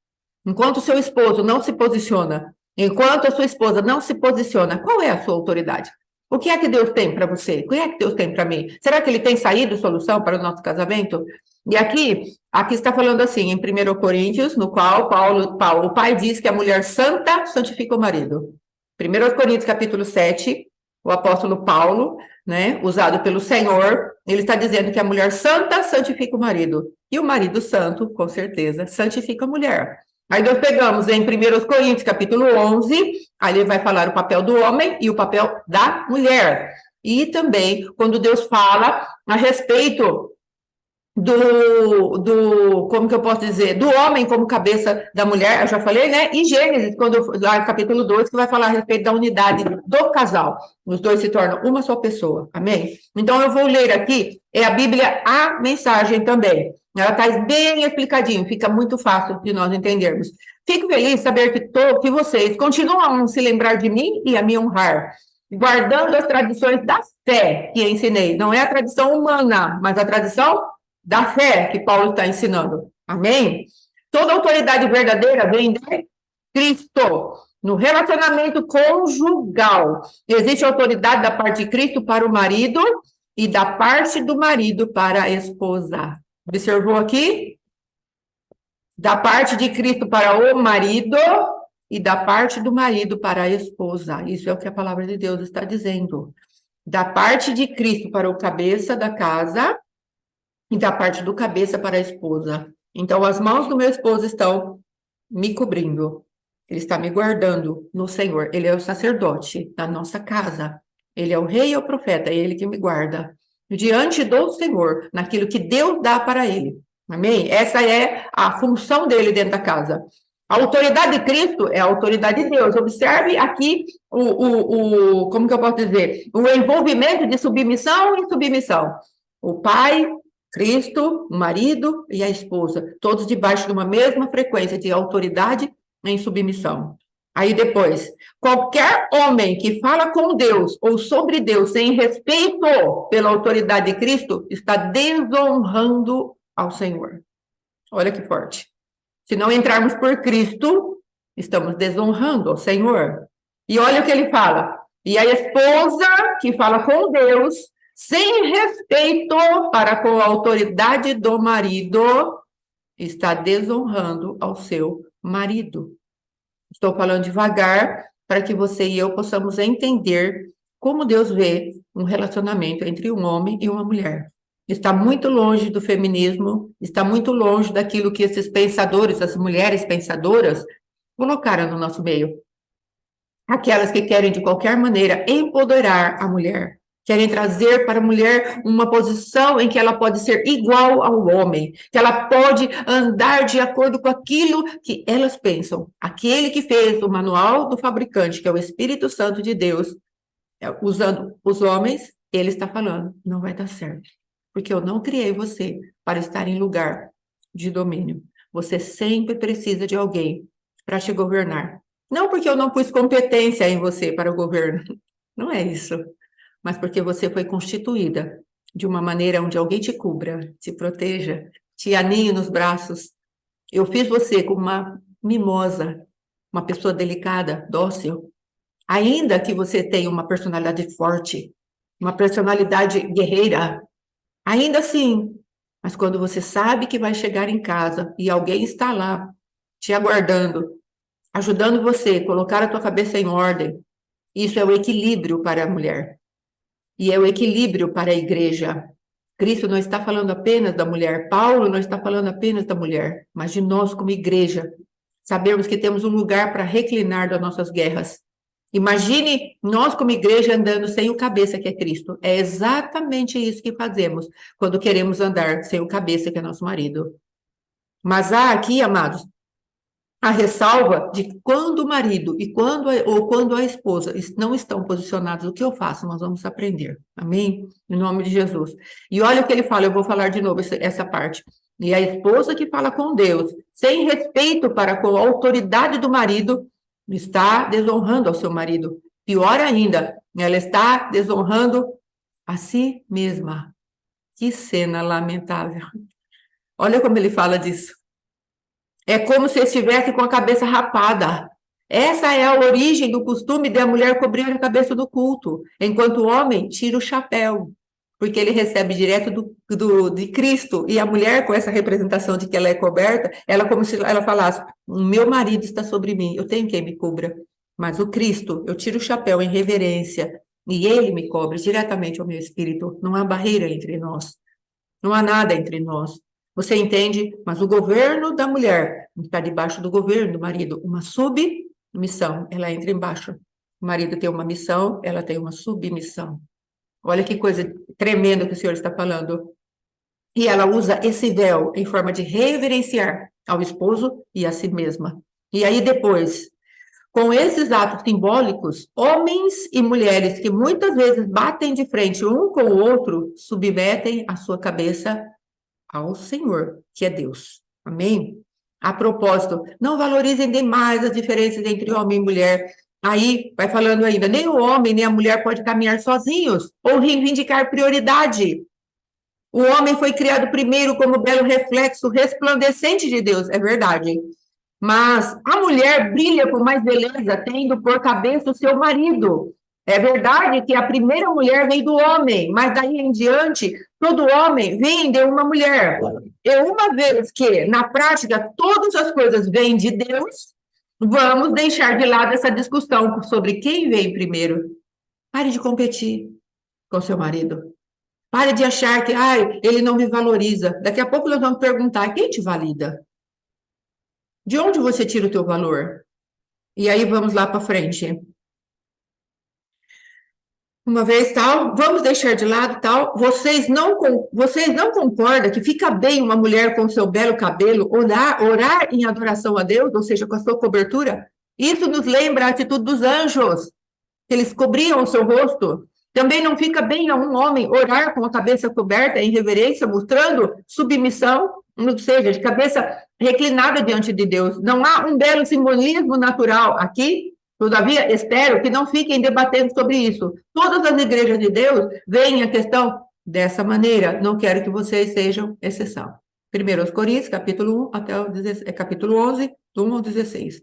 Enquanto o seu esposo não se posiciona, enquanto a sua esposa não se posiciona, qual é a sua autoridade? O que é que Deus tem para você? O que é que Deus tem para mim? Será que ele tem saído solução para o nosso casamento? E aqui está falando assim, em 1 Coríntios, no qual o pai diz que a mulher santa santifica o marido. 1 Coríntios, capítulo 7, o apóstolo Paulo, né, usado pelo Senhor, ele está dizendo que a mulher santa santifica o marido. E o marido santo, com certeza, santifica a mulher. Aí nós pegamos em 1 Coríntios, capítulo 11, ali vai falar o papel do homem e o papel da mulher. E também, quando Deus fala a respeito como que eu posso dizer, do homem como cabeça da mulher, eu já falei, né? E Gênesis, lá no capítulo 2, que vai falar a respeito da unidade do casal. Os dois se tornam uma só pessoa, amém? Então, eu vou ler aqui, é a Bíblia, a mensagem também. Ela está bem explicadinho, fica muito fácil de nós entendermos. Fico feliz de saber que vocês continuam a se lembrar de mim e a me honrar, guardando as tradições da fé que ensinei. Não é a tradição humana, mas a tradição da fé que Paulo está ensinando. Amém? Toda autoridade verdadeira vem de Cristo. No relacionamento conjugal, existe autoridade da parte de Cristo para o marido e da parte do marido para a esposa. Observou aqui? Da parte de Cristo para o marido e da parte do marido para a esposa. Isso é o que a palavra de Deus está dizendo. Da parte de Cristo para o cabeça da casa e da parte do cabeça para a esposa. Então, as mãos do meu esposo estão me cobrindo. Ele está me guardando no Senhor. Ele é o sacerdote da nossa casa. Ele é o rei e o profeta. É ele que me guarda. Diante do Senhor, naquilo que Deus dá para ele. Amém? Essa é a função dele dentro da casa. A autoridade de Cristo é a autoridade de Deus. Observe aqui como que eu posso dizer? O envolvimento de submissão e submissão. O pai, Cristo, o marido e a esposa, todos debaixo de uma mesma frequência de autoridade em submissão. Aí depois, qualquer homem que fala com Deus ou sobre Deus sem respeito pela autoridade de Cristo está desonrando ao Senhor. Olha que forte. Se não entrarmos por Cristo, estamos desonrando ao Senhor. E olha o que ele fala. E a esposa que fala com Deus sem respeito para com a autoridade do marido, está desonrando ao seu marido. Estou falando devagar para que você e eu possamos entender como Deus vê um relacionamento entre um homem e uma mulher. Está muito longe do feminismo, está muito longe daquilo que esses pensadores, as mulheres pensadoras, colocaram no nosso meio. Aquelas que querem, de qualquer maneira, empoderar a mulher. Querem trazer para a mulher uma posição em que ela pode ser igual ao homem, que ela pode andar de acordo com aquilo que elas pensam. Aquele que fez o manual do fabricante, que é o Espírito Santo de Deus, usando os homens, ele está falando, não vai dar certo. Porque eu não criei você para estar em lugar de domínio. Você sempre precisa de alguém para te governar. Não porque eu não pus competência em você para o governo. Não é isso. Mas porque você foi constituída de uma maneira onde alguém te cubra, te proteja, te aninhe nos braços. Eu fiz você como uma mimosa, uma pessoa delicada, dócil. Ainda que você tenha uma personalidade forte, uma personalidade guerreira, ainda assim, mas quando você sabe que vai chegar em casa e alguém está lá, te aguardando, ajudando você a colocar a tua cabeça em ordem, isso é o equilíbrio para a mulher. E é o equilíbrio para a igreja. Cristo não está falando apenas da mulher, Paulo não está falando apenas da mulher, mas de nós como igreja. Sabermos que temos um lugar para reclinar das nossas guerras. Imagine nós como igreja andando sem o cabeça que é Cristo. É exatamente isso que fazemos quando queremos andar sem o cabeça que é nosso marido. Mas há aqui, amados, a ressalva de quando o marido e quando a esposa não estão posicionados, o que eu faço? Nós vamos aprender. Amém? Em nome de Jesus. E olha o que ele fala, eu vou falar de novo essa parte. E a esposa que fala com Deus, sem respeito para com a autoridade do marido, está desonrando ao seu marido. Pior ainda, ela está desonrando a si mesma. Que cena lamentável. Olha como ele fala disso. É como se estivesse com a cabeça rapada. Essa é a origem do costume de a mulher cobrir a cabeça do culto, enquanto o homem tira o chapéu, porque ele recebe direto de Cristo, e a mulher, com essa representação de que ela é coberta, ela como se ela falasse, o meu marido está sobre mim, eu tenho quem me cubra, mas o Cristo, eu tiro o chapéu em reverência, e ele me cobre diretamente ao meu espírito, não há barreira entre nós, não há nada entre nós. Você entende? Mas o governo da mulher está debaixo do governo do marido, uma submissão, ela entra embaixo. O marido tem uma missão, ela tem uma submissão. Olha que coisa tremenda que o Senhor está falando. E ela usa esse véu em forma de reverenciar ao esposo e a si mesma. E aí depois, com esses atos simbólicos, homens e mulheres que muitas vezes batem de frente um com o outro, submetem a sua cabeça ao Senhor, que é Deus. Amém? A propósito, não valorizem demais as diferenças entre homem e mulher. Aí, vai falando ainda, nem o homem nem a mulher pode caminhar sozinhos ou reivindicar prioridade. O homem foi criado primeiro como belo reflexo resplandecente de Deus, é verdade. Mas a mulher brilha com mais beleza, tendo por cabeça o seu marido. É verdade que a primeira mulher veio do homem, mas daí em diante, todo homem vem de uma mulher. E uma vez que, na prática, todas as coisas vêm de Deus, vamos deixar de lado essa discussão sobre quem vem primeiro. Pare de competir com seu marido. Pare de achar que, ele não me valoriza. Daqui a pouco nós vamos perguntar, quem te valida? De onde você tira o teu valor? E aí vamos lá para frente. Uma vez tal, vamos deixar de lado tal, vocês não concordam que fica bem uma mulher com seu belo cabelo orar em adoração a Deus, ou seja, com a sua cobertura? Isso nos lembra a atitude dos anjos, que eles cobriam o seu rosto. Também não fica bem a um homem orar com a cabeça coberta em reverência, mostrando submissão, ou seja, de cabeça reclinada diante de Deus. Não há um belo simbolismo natural aqui. Todavia, espero que não fiquem debatendo sobre isso. Todas as igrejas de Deus veem a questão dessa maneira. Não quero que vocês sejam exceção. 1 Coríntios, capítulo 1 até o capítulo 11, do 1 ao 16.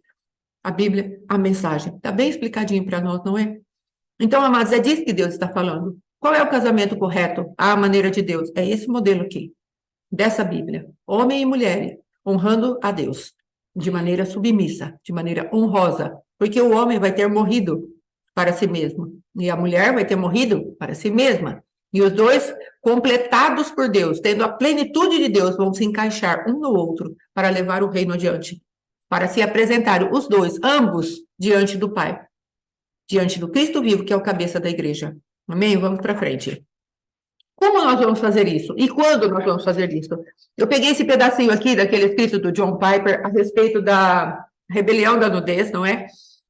A Bíblia, a mensagem. Está bem explicadinho para nós, não é? Então, amados, é disso que Deus está falando. Qual é o casamento correto? À maneira de Deus. É esse modelo aqui, dessa Bíblia. Homem e mulher, honrando a Deus, de maneira submissa, de maneira honrosa. Porque o homem vai ter morrido para si mesmo, e a mulher vai ter morrido para si mesma. E os dois, completados por Deus, tendo a plenitude de Deus, vão se encaixar um no outro para levar o reino adiante. Para se apresentar os dois, ambos, diante do Pai. Diante do Cristo vivo, que é o cabeça da igreja. Amém? Vamos para frente. Como nós vamos fazer isso? E quando nós vamos fazer isso? Eu peguei esse pedacinho aqui daquele escrito do John Piper a respeito da rebelião da nudez, não é?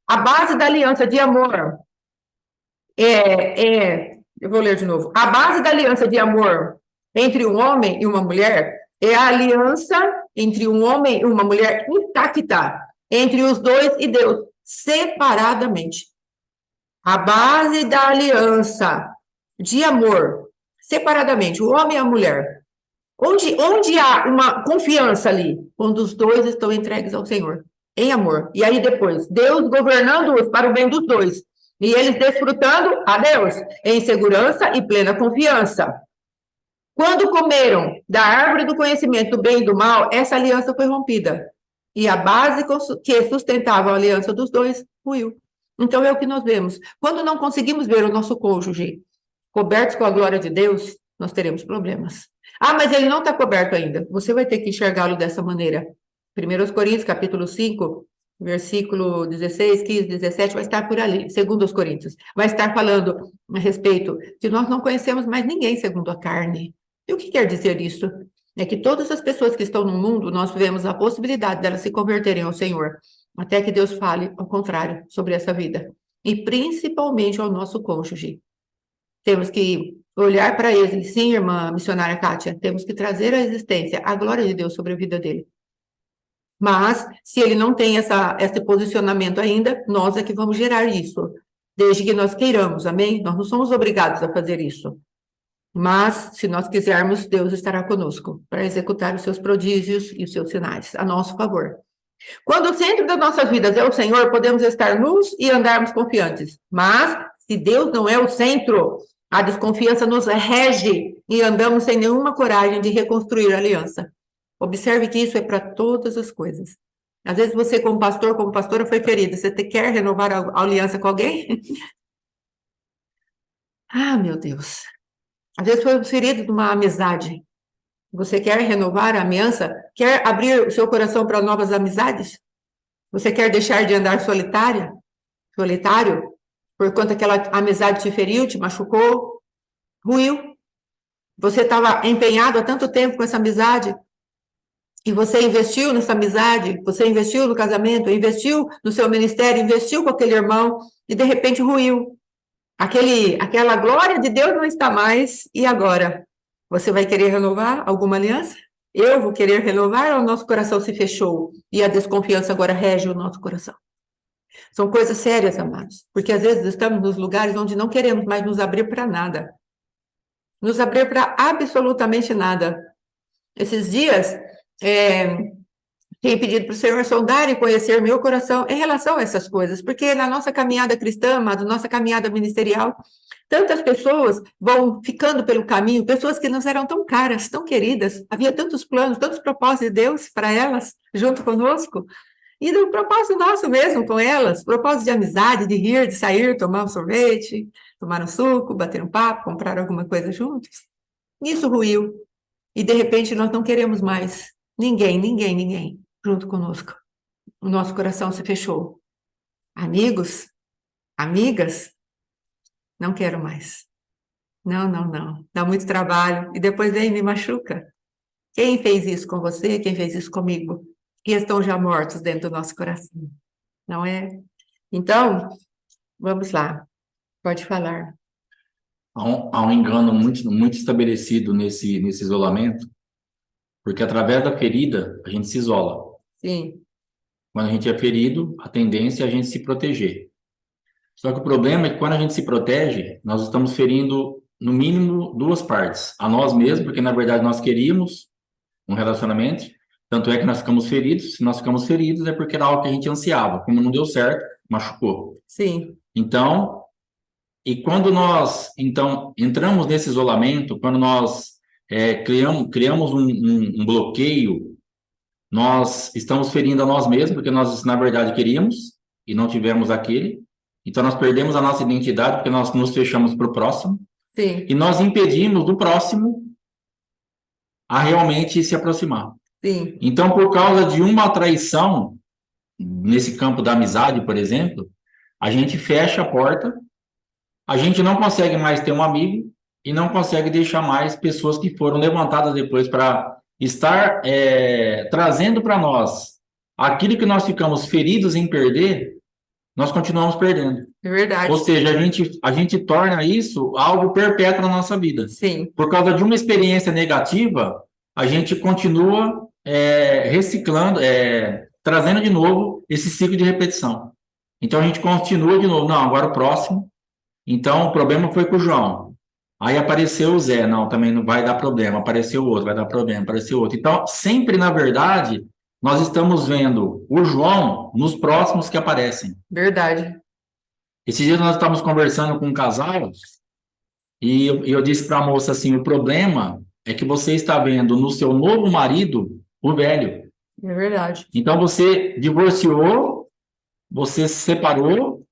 A base da aliança de amor eu vou ler de novo. A base da aliança de amor entre um homem e uma mulher é a aliança entre um homem e uma mulher intacta, entre os dois e Deus, separadamente. A base da aliança de amor, separadamente, o homem e a mulher. Onde há uma confiança ali? Quando os dois estão entregues ao Senhor, em amor. E aí depois, Deus governando-os para o bem dos dois. E eles desfrutando a Deus, em segurança e plena confiança. Quando comeram da árvore do conhecimento do bem e do mal, essa aliança foi rompida. E a base que sustentava a aliança dos dois ruiu. Então é o que nós vemos. Quando não conseguimos ver o nosso cônjuge cobertos com a glória de Deus, nós teremos problemas. Mas ele não está coberto ainda. Você vai ter que enxergá-lo dessa maneira. 1 Coríntios, capítulo 5, versículo 16, 15, 17, vai estar por ali. 2 Coríntios, vai estar falando a respeito de nós não conhecemos mais ninguém segundo a carne. E o que quer dizer isso? É que todas as pessoas que estão no mundo, nós vemos a possibilidade delas se converterem ao Senhor, até que Deus fale ao contrário sobre essa vida. E principalmente ao nosso cônjuge. Temos que olhar para ele. Sim, irmã missionária Kátia, temos que trazer à existência a glória de Deus sobre a vida dele. Mas, se ele não tem esse posicionamento ainda, nós é que vamos gerar isso. Desde que nós queiramos, amém? Nós não somos obrigados a fazer isso. Mas, se nós quisermos, Deus estará conosco para executar os seus prodígios e os seus sinais a nosso favor. Quando o centro das nossas vidas é o Senhor, podemos estar nus e andarmos confiantes. Mas, se Deus não é o centro, a desconfiança nos rege e andamos sem nenhuma coragem de reconstruir a aliança. Observe que isso é para todas as coisas. Às vezes você, como pastor, como pastora, foi ferido. Você quer renovar a aliança com alguém? Ah, meu Deus. Às vezes foi ferido de uma amizade. Você quer renovar a aliança? Quer abrir o seu coração para novas amizades? Você quer deixar de andar solitário? Por conta aquela amizade te feriu, te machucou, ruiu? Você estava empenhado há tanto tempo com essa amizade e você investiu nessa amizade, você investiu no casamento, investiu no seu ministério, investiu com aquele irmão e de repente ruiu. Aquela glória de Deus não está mais, e agora? Você vai querer renovar alguma aliança? Eu vou querer renovar ou o nosso coração se fechou e a desconfiança agora rege o nosso coração? São coisas sérias, amados, porque às vezes estamos nos lugares onde não queremos mais nos abrir para nada. Nos abrir para absolutamente nada. Esses dias, tenho pedido para o Senhor sondar e conhecer meu coração em relação a essas coisas, porque na nossa caminhada cristã, na nossa caminhada ministerial, tantas pessoas vão ficando pelo caminho, pessoas que nos eram tão caras, tão queridas, havia tantos planos, tantos propósitos de Deus para elas, junto conosco, e do propósito nosso mesmo com elas, propósito de amizade, de rir, de sair, tomar um sorvete, tomar um suco, bater um papo, comprar alguma coisa juntos. Isso ruiu, e de repente nós não queremos mais ninguém junto conosco. O nosso coração se fechou. Amigos, amigas, não quero mais. Não. Dá muito trabalho. E depois vem e me machuca. Quem fez isso com você? Quem fez isso comigo? Que estão já mortos dentro do nosso coração. Não é? Então, vamos lá. Pode falar. Há um engano muito estabelecido nesse isolamento, porque através da ferida a gente se isola. Sim. Quando a gente é ferido, a tendência é a gente se proteger. Só que o problema é que quando a gente se protege, nós estamos ferindo, no mínimo, duas partes. A nós mesmos, porque na verdade nós queríamos um relacionamento, tanto é que nós ficamos feridos. Se nós ficamos feridos é porque era algo que a gente ansiava. Como não deu certo, machucou. Sim. Então, e quando nós entramos nesse isolamento, quando nós criamos um bloqueio, nós estamos ferindo a nós mesmos, porque nós, na verdade, queríamos e não tivemos aquele. Então, nós perdemos a nossa identidade, porque nós nos fechamos para o próximo. Sim. E nós impedimos do próximo a realmente se aproximar. Sim. Então, por causa de uma traição, nesse campo da amizade, por exemplo, a gente fecha a porta, a gente não consegue mais ter um amigo e não consegue deixar mais pessoas que foram levantadas depois para estar trazendo para nós aquilo que nós ficamos feridos em perder, nós continuamos perdendo. É verdade. Ou seja, a gente torna isso algo perpétuo na nossa vida. Sim. Por causa de uma experiência negativa, a gente continua reciclando, trazendo de novo esse ciclo de repetição. Então a gente continua de novo. Não, agora o próximo. Então o problema foi com o João. Aí apareceu o Zé. Não, também não vai dar problema. Apareceu o outro, vai dar problema. Apareceu outro. Então, sempre, na verdade, nós estamos vendo o João nos próximos que aparecem. Verdade. Esses dias nós estávamos conversando com um casal e eu disse para a moça assim, o problema é que você está vendo no seu novo marido o velho. É verdade. Então você divorciou, você se separou,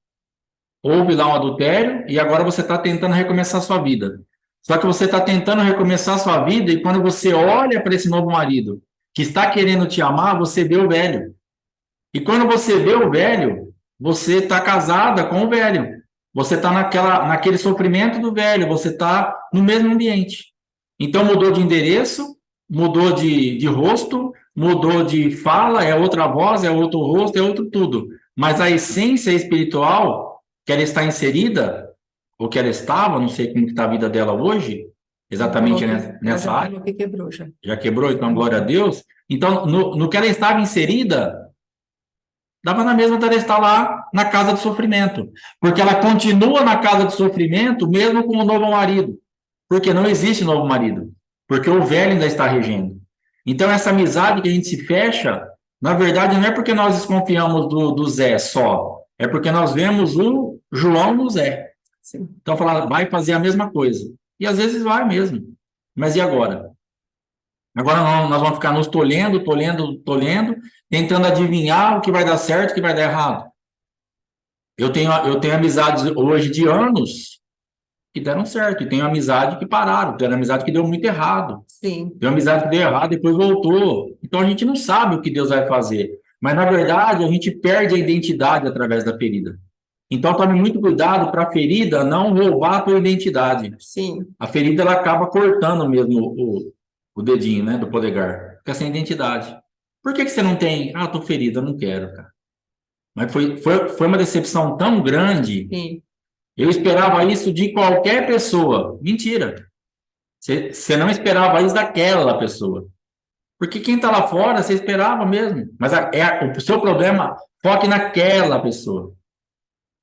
houve lá um adultério e agora você está tentando recomeçar a sua vida. Só que você está tentando recomeçar a sua vida e quando você olha para esse novo marido que está querendo te amar, você vê o velho. E quando você vê o velho, você está casada com o velho. Você está naquele sofrimento do velho, você está no mesmo ambiente. Então mudou de endereço, mudou de rosto, mudou de fala, é outra voz, é outro rosto, é outro tudo. Mas a essência espiritual que ela está inserida, ou que ela estava, não sei como está a vida dela hoje, exatamente nessa área. Quebrou já. Já quebrou, então glória a Deus. Então, no que ela estava inserida, dava na mesma dela estar lá na casa de sofrimento. Porque ela continua na casa de sofrimento, mesmo com o novo marido. Porque não existe novo marido. Porque o velho ainda está regendo. Então, essa amizade que a gente se fecha, na verdade, não é porque nós desconfiamos do Zé só. É porque nós vemos o João no Zé. Sim. Então, falar, vai fazer a mesma coisa. E às vezes vai mesmo. Mas e agora? Agora nós vamos ficar nos tolhendo, tentando adivinhar o que vai dar certo e o que vai dar errado. Eu tenho amizades hoje de anos que deram certo, e tenho amizade que pararam, tenho amizade que deu muito errado. Sim. Tenho amizade que deu errado, depois voltou. Então a gente não sabe o que Deus vai fazer. Mas, na verdade, a gente perde a identidade através da ferida. Então, tome muito cuidado para a ferida não roubar a tua identidade. Sim. A ferida, ela acaba cortando mesmo o dedinho, né, do polegar. Fica sem identidade. Por que você não tem? Ah, tô ferida, não quero, cara. Mas foi uma decepção tão grande. Sim. Eu esperava isso de qualquer pessoa. Mentira. Você não esperava isso daquela pessoa. Porque quem está lá fora, você esperava mesmo. Mas o seu problema, foque naquela pessoa.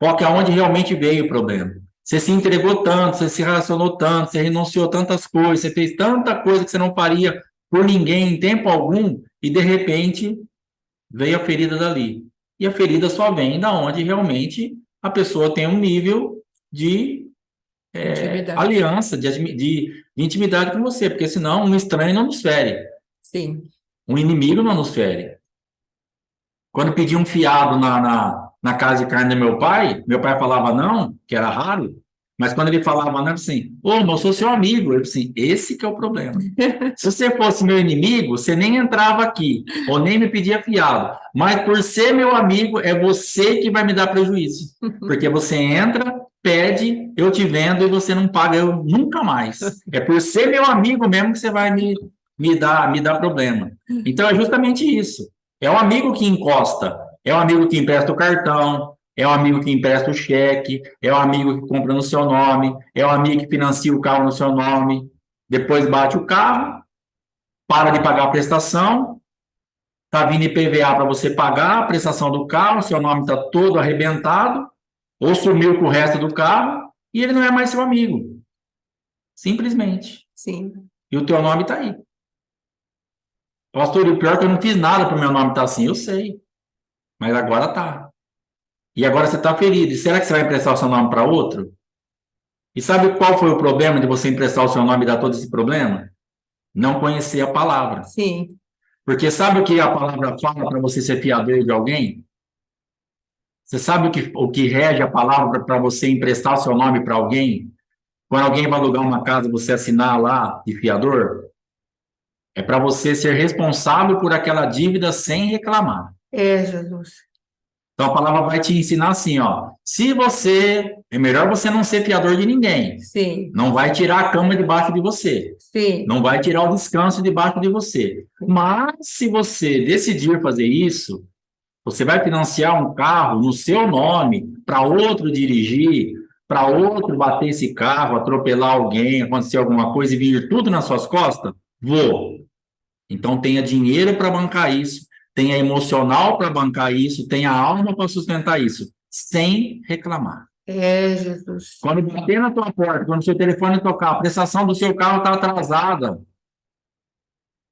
Foque aonde realmente veio o problema. Você se entregou tanto, você se relacionou tanto, você renunciou tantas coisas, você fez tanta coisa que você não faria por ninguém em tempo algum, e de repente veio a ferida dali. E a ferida só vem da onde realmente a pessoa tem um nível de aliança, de intimidade com você, porque senão um estranho não nos fere. Sim. Um inimigo não nos fere. Quando pedi um fiado na casa de carne do meu pai falava não, que era raro, mas quando ele falava não, assim, ô, mas eu sou seu amigo. Eu assim, esse que é o problema. Se você fosse meu inimigo, você nem entrava aqui, ou nem me pedia fiado. Mas por ser meu amigo, é você que vai me dar prejuízo. Porque você entra, pede, eu te vendo e você não paga eu nunca mais. É por ser meu amigo mesmo que você vai me dar problema. Então é justamente isso. É o amigo que encosta, é o amigo que empresta o cartão, é o amigo que empresta o cheque, é o amigo que compra no seu nome, é o amigo que financia o carro no seu nome, depois bate o carro, para de pagar a prestação, tá vindo IPVA para você pagar a prestação do carro, seu nome está todo arrebentado, ou sumiu com o resto do carro, e ele não é mais seu amigo. Simplesmente. Sim. E o teu nome está aí. Pastor, o pior é que eu não fiz nada para o meu nome estar assim, eu sei. Mas agora tá. E agora você está ferido. E será que você vai emprestar o seu nome para outro? E sabe qual foi o problema de você emprestar o seu nome e dar todo esse problema? Não conhecer a palavra. Sim. Porque sabe o que a palavra fala para você ser fiador de alguém? Você sabe o que rege a palavra para você emprestar o seu nome para alguém? Quando alguém vai alugar uma casa, você assinar lá de fiador? É para você ser responsável por aquela dívida sem reclamar. É, Jesus. Então a palavra vai te ensinar assim, ó. É melhor você não ser fiador de ninguém. Sim. Não vai tirar a cama debaixo de você. Sim. Não vai tirar o descanso debaixo de você. Mas se você decidir fazer isso, você vai financiar um carro no seu nome para outro dirigir, para outro bater esse carro, atropelar alguém, acontecer alguma coisa e vir tudo nas suas costas? Vou. Então tenha dinheiro para bancar isso, tenha emocional para bancar isso, tenha alma para sustentar isso, sem reclamar. É, Jesus. Quando bater na tua porta, quando o seu telefone tocar, a prestação do seu carro está atrasada.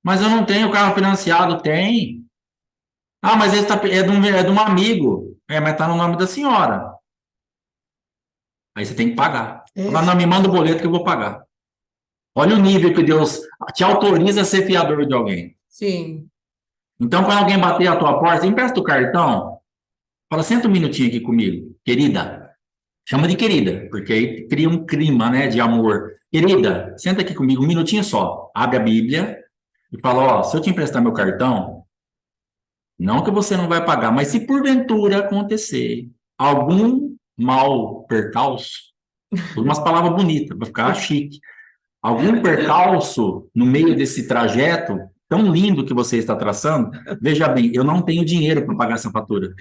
Mas eu não tenho carro financiado. Tem. Ah, mas esse é de um amigo. Mas está no nome da senhora. Aí você tem que pagar. Fala, não, me manda o boleto que eu vou pagar. Olha o nível que Deus te autoriza a ser fiador de alguém. Sim. Então, quando alguém bater a tua porta, você empresta o cartão, fala, senta um minutinho aqui comigo, querida. Chama de querida, porque aí cria um clima, né, de amor. Querida, senta aqui comigo um minutinho só. Abre a Bíblia e fala, ó, se eu te emprestar meu cartão, não que você não vai pagar, mas se porventura acontecer algum mal percalço, umas palavras bonitas, para ficar chique. Algum percalço no meio desse trajeto tão lindo que você está traçando, veja bem, eu não tenho dinheiro para pagar essa fatura.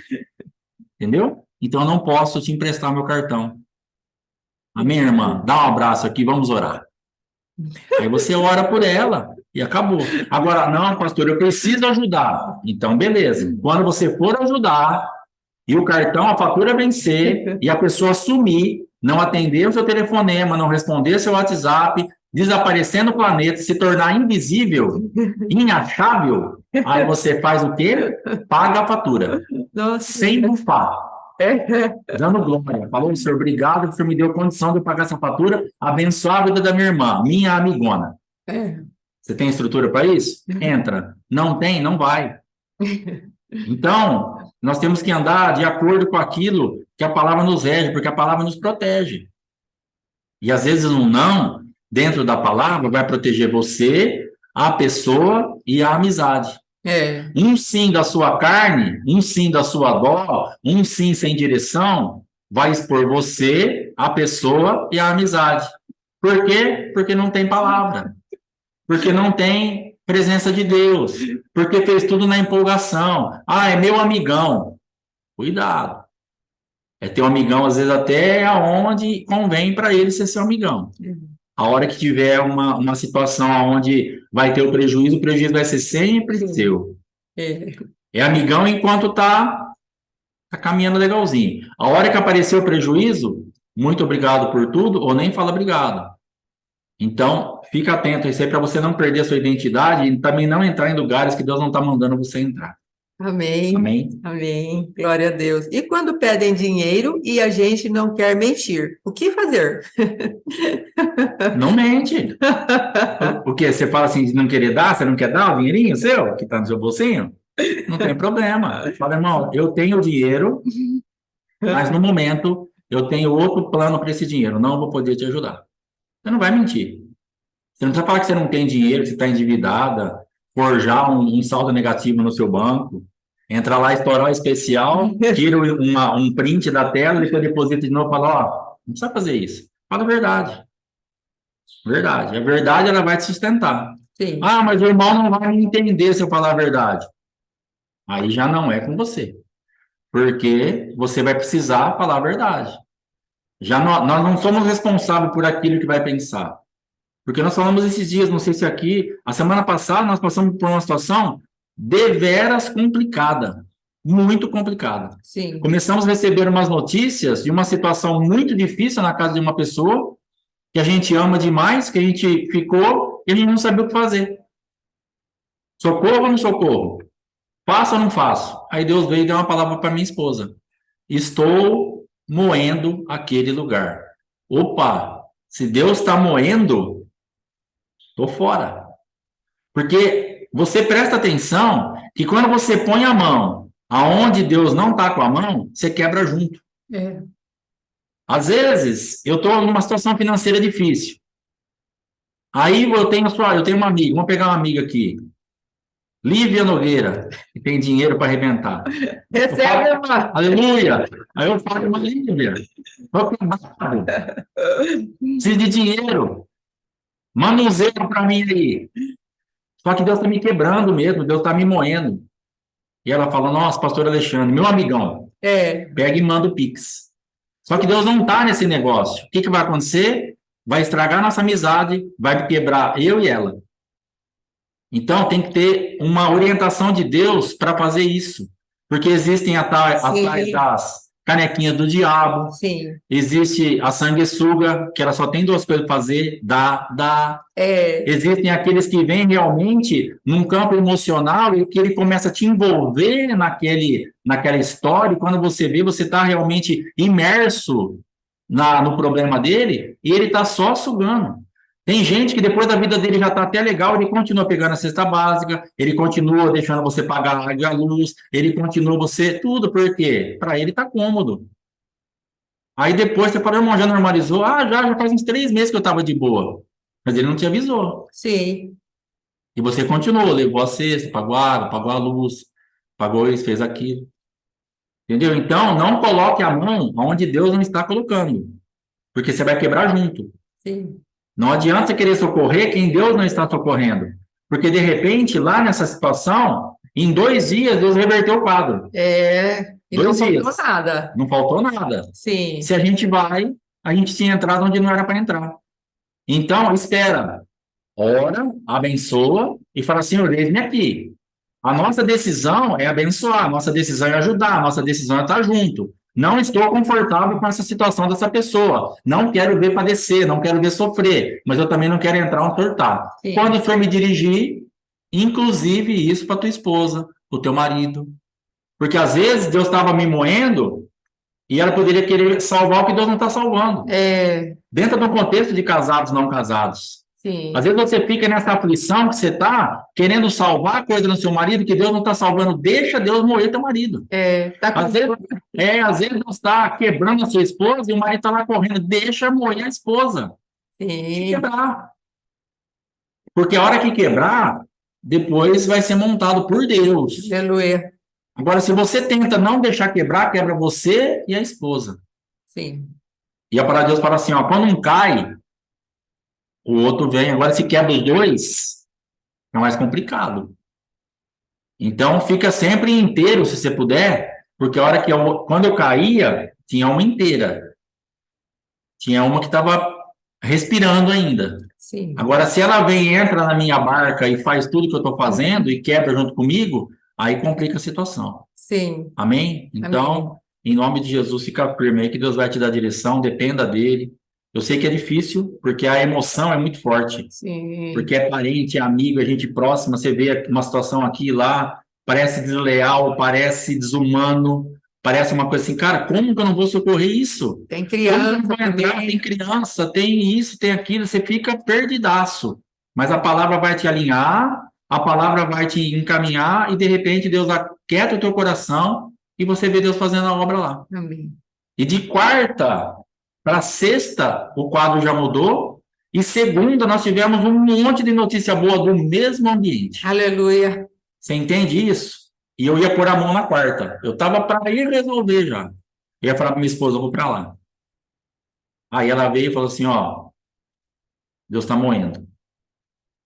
Entendeu? Então eu não posso te emprestar meu cartão. Amém, irmã? Dá um abraço aqui, vamos orar. Aí você ora por ela e acabou. Agora, não, pastor, eu preciso ajudar. Então, beleza. Quando você for ajudar e o cartão, a fatura vencer e a pessoa sumir, não atender o seu telefonema, não responder seu WhatsApp, desaparecer no planeta, se tornar invisível, inachável, aí você faz o quê? Paga a fatura. Nossa. Sem bufar. Dando glória. Falou, senhor, obrigado, que o senhor me deu condição de eu pagar essa fatura, abençoar a vida da minha irmã, minha amigona. Você tem estrutura para isso? Entra. Não tem? Não vai. Então, nós temos que andar de acordo com aquilo que a palavra nos rege, porque a palavra nos protege. E às vezes um não, dentro da palavra, vai proteger você, a pessoa e a amizade. Um sim da sua carne, um sim da sua dó, um sim sem direção, vai expor você, a pessoa e a amizade. Por quê? Porque não tem palavra. Porque não tem presença de Deus. Porque fez tudo na empolgação. Ah, é meu amigão. Cuidado. É teu amigão, às vezes, até aonde convém para ele ser seu amigão. A hora que tiver uma situação onde vai ter o prejuízo vai ser sempre seu. É amigão enquanto tá caminhando legalzinho. A hora que aparecer o prejuízo, muito obrigado por tudo, ou nem fala obrigado. Então, fica atento a isso aí para você não perder a sua identidade e também não entrar em lugares que Deus não está mandando você entrar. Amém. Amém. Amém. Glória a Deus. E quando pedem dinheiro e a gente não quer mentir, o que fazer? Não mente. O quê? Você fala assim de não querer dar? Você não quer dar o dinheirinho seu que está no seu bolsinho? Não tem problema. Fala, irmão, eu tenho dinheiro, mas no momento eu tenho outro plano para esse dinheiro. Não vou poder te ajudar. Você não vai mentir. Você não precisa falar que você não tem dinheiro, que você está endividada, forjar um saldo negativo no seu banco, entrar lá, estourar o especial, tira um print da tela, depois deposita de novo e fala, ó, não precisa fazer isso. Fala a verdade. Verdade. A verdade, ela vai te sustentar. Sim. Ah, mas o irmão não vai me entender se eu falar a verdade. Aí já não é com você. Porque você vai precisar falar a verdade. Nós não somos responsáveis por aquilo que vai pensar. Porque nós falamos esses dias, não sei se aqui, a semana passada nós passamos por uma situação deveras complicada, muito complicada. Sim. Começamos a receber umas notícias de uma situação muito difícil na casa de uma pessoa que a gente ama demais, que a gente ficou e a gente não sabia o que fazer. Socorro ou não socorro? Faço ou não faço? Aí Deus veio e deu uma palavra para minha esposa. Estou moendo aquele lugar. Opa, se Deus está moendo, estou fora. Porque você presta atenção que quando você põe a mão aonde Deus não está com a mão, você quebra junto. Às vezes, eu estou numa situação financeira difícil. Aí eu tenho uma amiga, vamos pegar uma amiga aqui. Lívia Nogueira, que tem dinheiro para arrebentar. Recebe, irmã. Aleluia! Aí eu falo, mas Lívia, preciso de dinheiro. Manda um zero para mim aí. Só que Deus está me quebrando mesmo, Deus está me moendo. E ela fala, nossa, pastor Alexandre, meu amigão, pega e manda o Pix. Só que Deus não está nesse negócio. O que vai acontecer? Vai estragar nossa amizade, vai quebrar eu e ela. Então, tem que ter uma orientação de Deus para fazer isso. Porque existem as tais das canequinhas do diabo. Sim. Existe a sanguessuga, que ela só tem duas coisas para fazer, dá. Existem aqueles que vêm realmente num campo emocional e que ele começa a te envolver naquela história, e quando você vê, você está realmente imerso no problema dele, e ele está só sugando. Tem gente que depois da vida dele já está até legal, ele continua pegando a cesta básica, ele continua deixando você pagar a água e a luz, ele continua tudo, por quê? Para ele está cômodo. Aí depois você fala, irmão, já normalizou? Já faz uns 3 meses que eu estava de boa. Mas ele não te avisou. Sim. E você continuou, levou a cesta, pagou a água, pagou a luz, pagou isso, fez aquilo. Entendeu? Então, não coloque a mão onde Deus não está colocando, porque você vai quebrar junto. Sim. Não adianta você querer socorrer quem Deus não está socorrendo. Porque, de repente, lá nessa situação, em 2 dias, Deus reverteu o quadro. E não faltou nada. Não faltou nada. Sim. Se a gente tinha entrado onde não era para entrar. Então, espera. Ora, abençoa e fala, Senhor, eis-me aqui. A nossa decisão é abençoar, a nossa decisão é ajudar, a nossa decisão é estar junto. Não estou confortável com essa situação dessa pessoa. Não quero ver padecer, não quero ver sofrer, mas eu também não quero entrar no surtar. Sim. Quando for me dirigir, inclusive isso para tua esposa, para o teu marido. Porque às vezes Deus estava me moendo e ela poderia querer salvar o que Deus não está salvando. Dentro do contexto de casados não casados. Sim. Às vezes você fica nessa aflição que você está querendo salvar coisa no seu marido que Deus não está salvando. Deixa Deus moer teu marido. Às vezes Deus está quebrando a sua esposa e o marido está lá correndo. Deixa moer a esposa. Sim. Deixa quebrar. Porque a hora que quebrar, depois vai ser montado por Deus. Aleluia. Agora, se você tenta não deixar quebrar, quebra você e a esposa. Sim. E a palavra de Deus fala assim, ó, quando um cai, o outro vem. Agora, se quebra os dois, é mais complicado. Então, fica sempre inteiro, se você puder, porque a hora que quando eu caía, tinha uma inteira. Tinha uma que estava respirando ainda. Sim. Agora, se ela vem e entra na minha barca e faz tudo que eu estou fazendo e quebra junto comigo, aí complica a situação. Sim. Amém? Então, Amém. em nome de Jesus, fica firme aí que Deus vai te dar direção, dependa dele. Eu sei que é difícil, porque a emoção é muito forte. Sim. Porque é parente, é amigo, é gente próxima, você vê uma situação aqui e lá, parece desleal, parece desumano, parece uma coisa assim, cara, como que eu não vou socorrer isso? Tem criança também. Tem criança, tem isso, tem aquilo, você fica perdidaço. Mas a palavra vai te alinhar, a palavra vai te encaminhar e de repente Deus aquieta o teu coração e você vê Deus fazendo a obra lá. Amém. E de quarta para sexta, o quadro já mudou. E segunda, nós tivemos um monte de notícia boa do mesmo ambiente. Aleluia. Você entende isso? E eu ia pôr a mão na quarta. Eu estava para ir resolver já. Eu ia falar para minha esposa, eu vou para lá. Aí ela veio e falou assim, ó, Deus está moendo.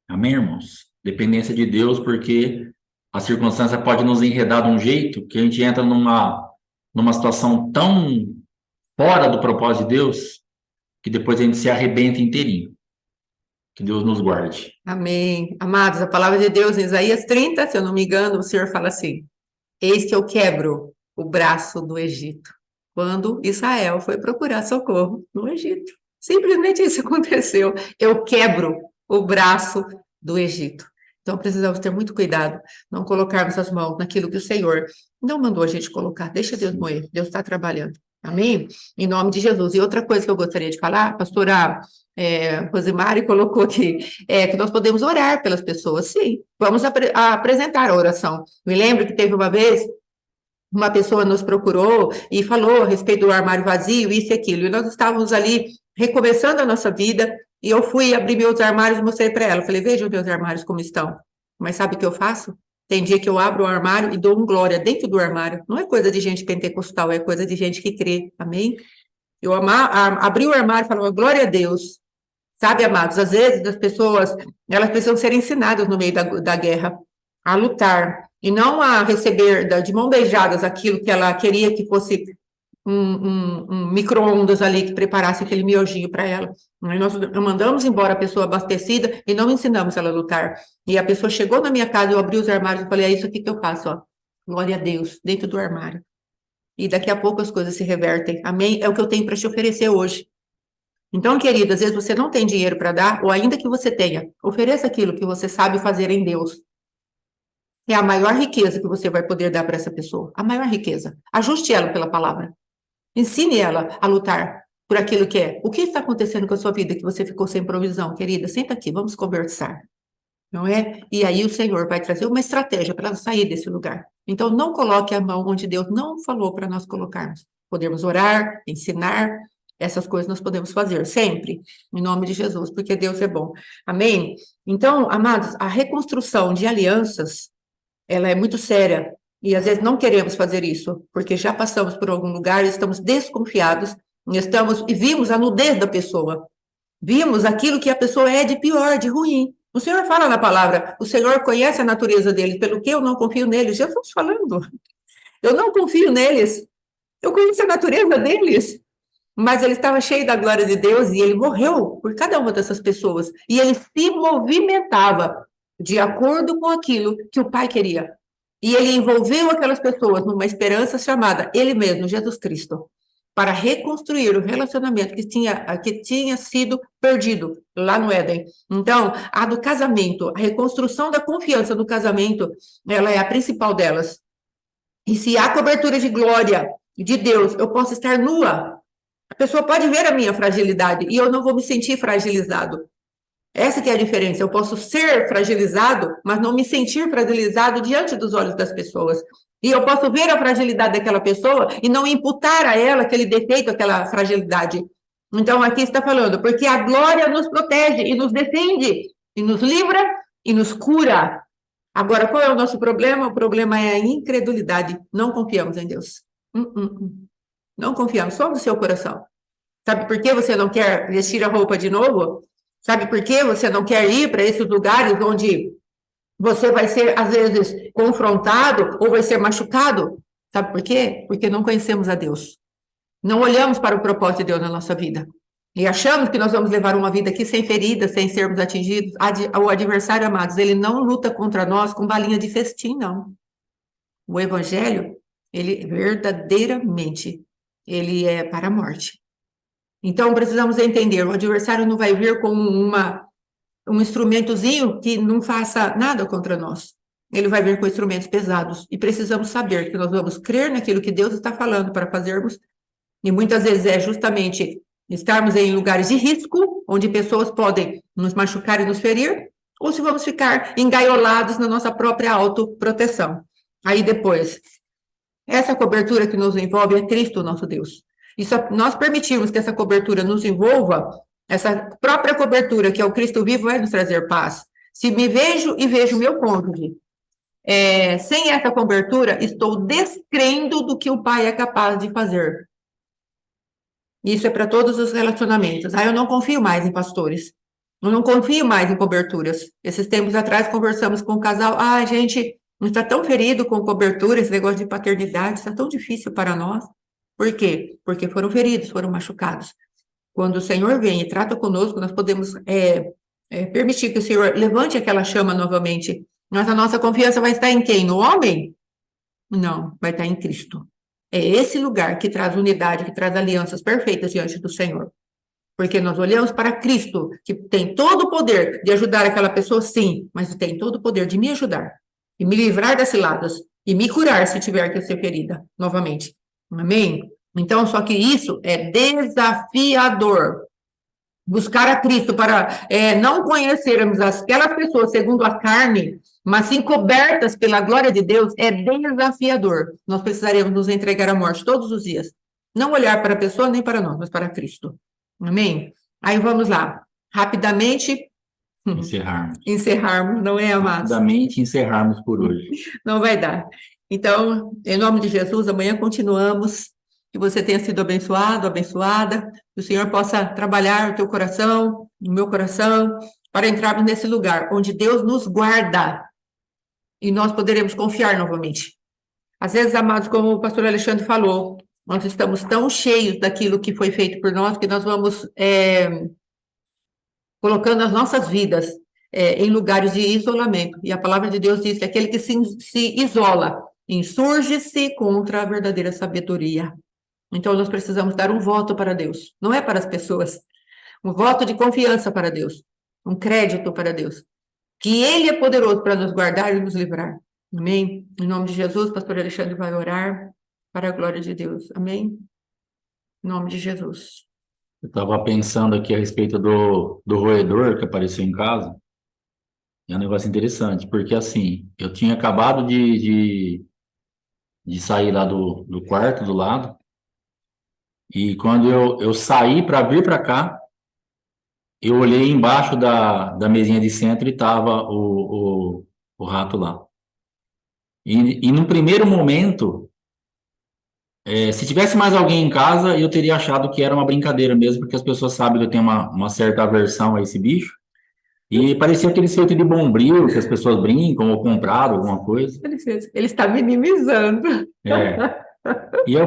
Amém, irmãos? Dependência de Deus, porque a circunstância pode nos enredar de um jeito que a gente entra numa situação tão fora do propósito de Deus que depois a gente se arrebenta inteirinho. Que Deus nos guarde. Amém. Amados, a palavra de Deus em Isaías 30, se eu não me engano, o Senhor fala assim: eis que eu quebro o braço do Egito. Quando Israel foi procurar socorro no Egito. Simplesmente isso aconteceu. Eu quebro o braço do Egito. Então precisamos ter muito cuidado, não colocarmos as mãos naquilo que o Senhor não mandou a gente colocar. Deixa Deus moer, Deus está trabalhando. Amém? Em nome de Jesus. E outra coisa que eu gostaria de falar, pastora Rosemary colocou aqui, que nós podemos orar pelas pessoas, sim. Vamos apresentar a oração. Me lembro que teve uma vez, uma pessoa nos procurou e falou a respeito do armário vazio, isso e aquilo, e nós estávamos ali recomeçando a nossa vida, e eu fui abrir meus armários e mostrei para ela, falei, veja os meus armários como estão. Mas sabe o que eu faço? Tem dia que eu abro o armário e dou um glória dentro do armário. Não é coisa de gente pentecostal, é coisa de gente que crê, amém? Eu abri o armário e falo, glória a Deus. Sabe, amados, às vezes as pessoas, elas precisam ser ensinadas no meio da guerra a lutar e não a receber de mão beijadas aquilo que ela queria que fosse um micro-ondas ali que preparasse aquele miojinho para ela. Aí nós mandamos embora a pessoa abastecida e não ensinamos ela a lutar. E a pessoa chegou na minha casa, eu abri os armários e falei, é isso aqui que eu faço, ó. Glória a Deus, dentro do armário. E daqui a pouco as coisas se revertem. Amém? É o que eu tenho para te oferecer hoje. Então, querido, às vezes você não tem dinheiro para dar, ou ainda que você tenha, ofereça aquilo que você sabe fazer em Deus. É a maior riqueza que você vai poder dar para essa pessoa. A maior riqueza. Ajuste ela pela palavra. Ensine ela a lutar por aquilo que é. O que está acontecendo com a sua vida que você ficou sem provisão, querida? Senta aqui, vamos conversar. Não é? E aí o Senhor vai trazer uma estratégia para ela sair desse lugar. Então, não coloque a mão onde Deus não falou para nós colocarmos. Podemos orar, ensinar, essas coisas nós podemos fazer sempre, em nome de Jesus, porque Deus é bom. Amém? Então, amados, a reconstrução de alianças, ela é muito séria, e às vezes não queremos fazer isso, porque já passamos por algum lugar, estamos desconfiados, e vimos a nudez da pessoa, vimos aquilo que a pessoa é de pior, de ruim. O Senhor fala na palavra, o Senhor conhece a natureza deles, pelo que eu não confio neles. Jesus falando, eu não confio neles, eu conheço a natureza deles. Mas ele estava cheio da glória de Deus e ele morreu por cada uma dessas pessoas. E ele se movimentava de acordo com aquilo que o Pai queria. E ele envolveu aquelas pessoas numa esperança chamada ele mesmo, Jesus Cristo, para reconstruir o relacionamento que tinha sido perdido lá no Éden. Então, a do casamento, a reconstrução da confiança no casamento, ela é a principal delas. E se há cobertura de glória de Deus, eu posso estar nua. A pessoa pode ver a minha fragilidade e eu não vou me sentir fragilizado. Essa que é a diferença. Eu posso ser fragilizado, mas não me sentir fragilizado diante dos olhos das pessoas. E eu posso ver a fragilidade daquela pessoa e não imputar a ela aquele defeito, aquela fragilidade. Então, aqui está falando, porque a glória nos protege e nos defende, e nos livra e nos cura. Agora, qual é o nosso problema? O problema é a incredulidade. Não confiamos em Deus. Não confiamos, só no seu coração. Sabe por que você não quer vestir a roupa de novo? Sabe por que você não quer ir para esses lugares onde você vai ser, às vezes, confrontado ou vai ser machucado? Sabe por quê? Porque não conhecemos a Deus. Não olhamos para o propósito de Deus na nossa vida. E achamos que nós vamos levar uma vida aqui sem feridas, sem sermos atingidos. O adversário, amados, ele não luta contra nós com balinha de festim, não. O evangelho, ele verdadeiramente, ele é para a morte. Então, precisamos entender, o adversário não vai vir como um instrumentozinho que não faça nada contra nós. Ele vai vir com instrumentos pesados. E precisamos saber que nós vamos crer naquilo que Deus está falando para fazermos. E muitas vezes é justamente estarmos em lugares de risco, onde pessoas podem nos machucar e nos ferir, ou se vamos ficar engaiolados na nossa própria autoproteção. Aí depois, essa cobertura que nos envolve é Cristo, nosso Deus. E se nós permitirmos que essa cobertura nos envolva, essa própria cobertura, que é o Cristo vivo, vai nos trazer paz. Se me vejo e vejo meu cônjuge, sem essa cobertura, estou descrendo do que o Pai é capaz de fazer. Isso é para todos os relacionamentos. Eu não confio mais em pastores. Eu não confio mais em coberturas. Esses tempos atrás conversamos com um casal. A gente não está tão ferido com cobertura, esse negócio de paternidade, está tão difícil para nós. Por quê? Porque foram feridos, foram machucados. Quando o Senhor vem e trata conosco, nós podemos permitir que o Senhor levante aquela chama novamente. Mas a nossa confiança vai estar em quem? No homem? Não, vai estar em Cristo. É esse lugar que traz unidade, que traz alianças perfeitas diante do Senhor. Porque nós olhamos para Cristo, que tem todo o poder de ajudar aquela pessoa, sim, mas tem todo o poder de me ajudar, e me livrar das ciladas, e me curar se tiver que ser ferida novamente. Amém? Então, só que isso é desafiador. Buscar a Cristo para não conhecermos aquelas pessoas segundo a carne, mas sim cobertas pela glória de Deus, é desafiador. Nós precisaremos nos entregar à morte todos os dias. Não olhar para a pessoa nem para nós, mas para Cristo. Amém? Aí vamos lá. Rapidamente. Encerrarmos, não é, amados? Rapidamente encerrarmos por hoje. Não vai dar. Então, em nome de Jesus, amanhã continuamos. Que você tenha sido abençoado, abençoada, que o Senhor possa trabalhar o teu coração, o meu coração, para entrarmos nesse lugar onde Deus nos guarda e nós poderemos confiar novamente. Às vezes, amados, como o pastor Alexandre falou, nós estamos tão cheios daquilo que foi feito por nós que nós vamos colocando as nossas vidas em lugares de isolamento. E a palavra de Deus diz que aquele que se isola insurge-se contra a verdadeira sabedoria. Então, nós precisamos dar um voto para Deus, não é para as pessoas, um voto de confiança para Deus, um crédito para Deus, que Ele é poderoso para nos guardar e nos livrar. Amém? Em nome de Jesus, o pastor Alexandre vai orar para a glória de Deus. Amém? Em nome de Jesus. Eu estava pensando aqui a respeito do roedor que apareceu em casa. É um negócio interessante, porque assim, eu tinha acabado de sair lá do quarto do lado, e quando eu saí para vir para cá, eu olhei embaixo da mesinha de centro e estava o rato lá. E no primeiro momento, se tivesse mais alguém em casa, eu teria achado que era uma brincadeira mesmo, porque as pessoas sabem que eu tenho uma certa aversão a esse bicho. E parecia aquele feito de bombril que as pessoas brincam ou compraram alguma coisa. Ele está minimizando. E eu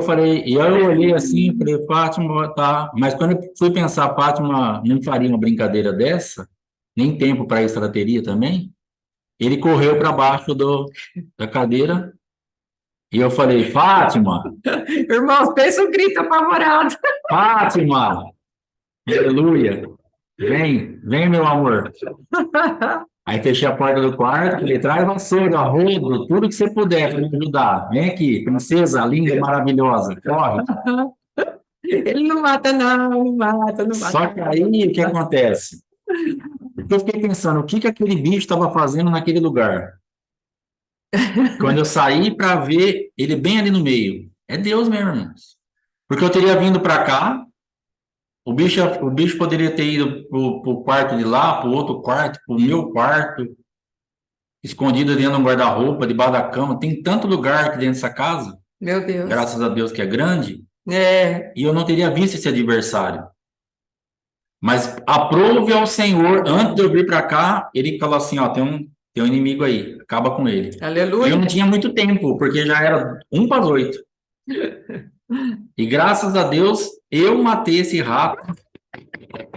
olhei assim e falei, Fátima, tá. Mas quando eu fui pensar, Fátima não faria uma brincadeira dessa, nem tempo para isso ela teria também. ele correu para baixo da cadeira e eu falei, Fátima, Irmãos, pensa um grito apavorado. Fátima, aleluia, vem, meu amor. Aí fechei a porta do quarto, falei, traz vassoura, rodo, tudo que você puder para me ajudar. Vem aqui, princesa linda e maravilhosa, corre. Ele não mata, não mata, não mata. Só que aí, o que acontece? Porque eu fiquei pensando, o que que aquele bicho estava fazendo naquele lugar? Quando eu saí para ver ele bem ali no meio. É Deus mesmo, irmãos. Porque eu teria vindo para cá, o bicho poderia ter ido pro quarto de lá, pro outro quarto, pro meu quarto, escondido dentro de um guarda-roupa, debaixo da cama. Tem tanto lugar aqui dentro dessa casa, Meu Deus. graças a Deus que é grande, É, e eu não teria visto esse adversário. Mas aprove ao Senhor, antes de eu vir para cá, ele falou assim, ó, tem um inimigo aí, acaba com ele. E aleluia. eu não tinha muito tempo, porque já era 7:50. E graças a Deus, eu matei esse rato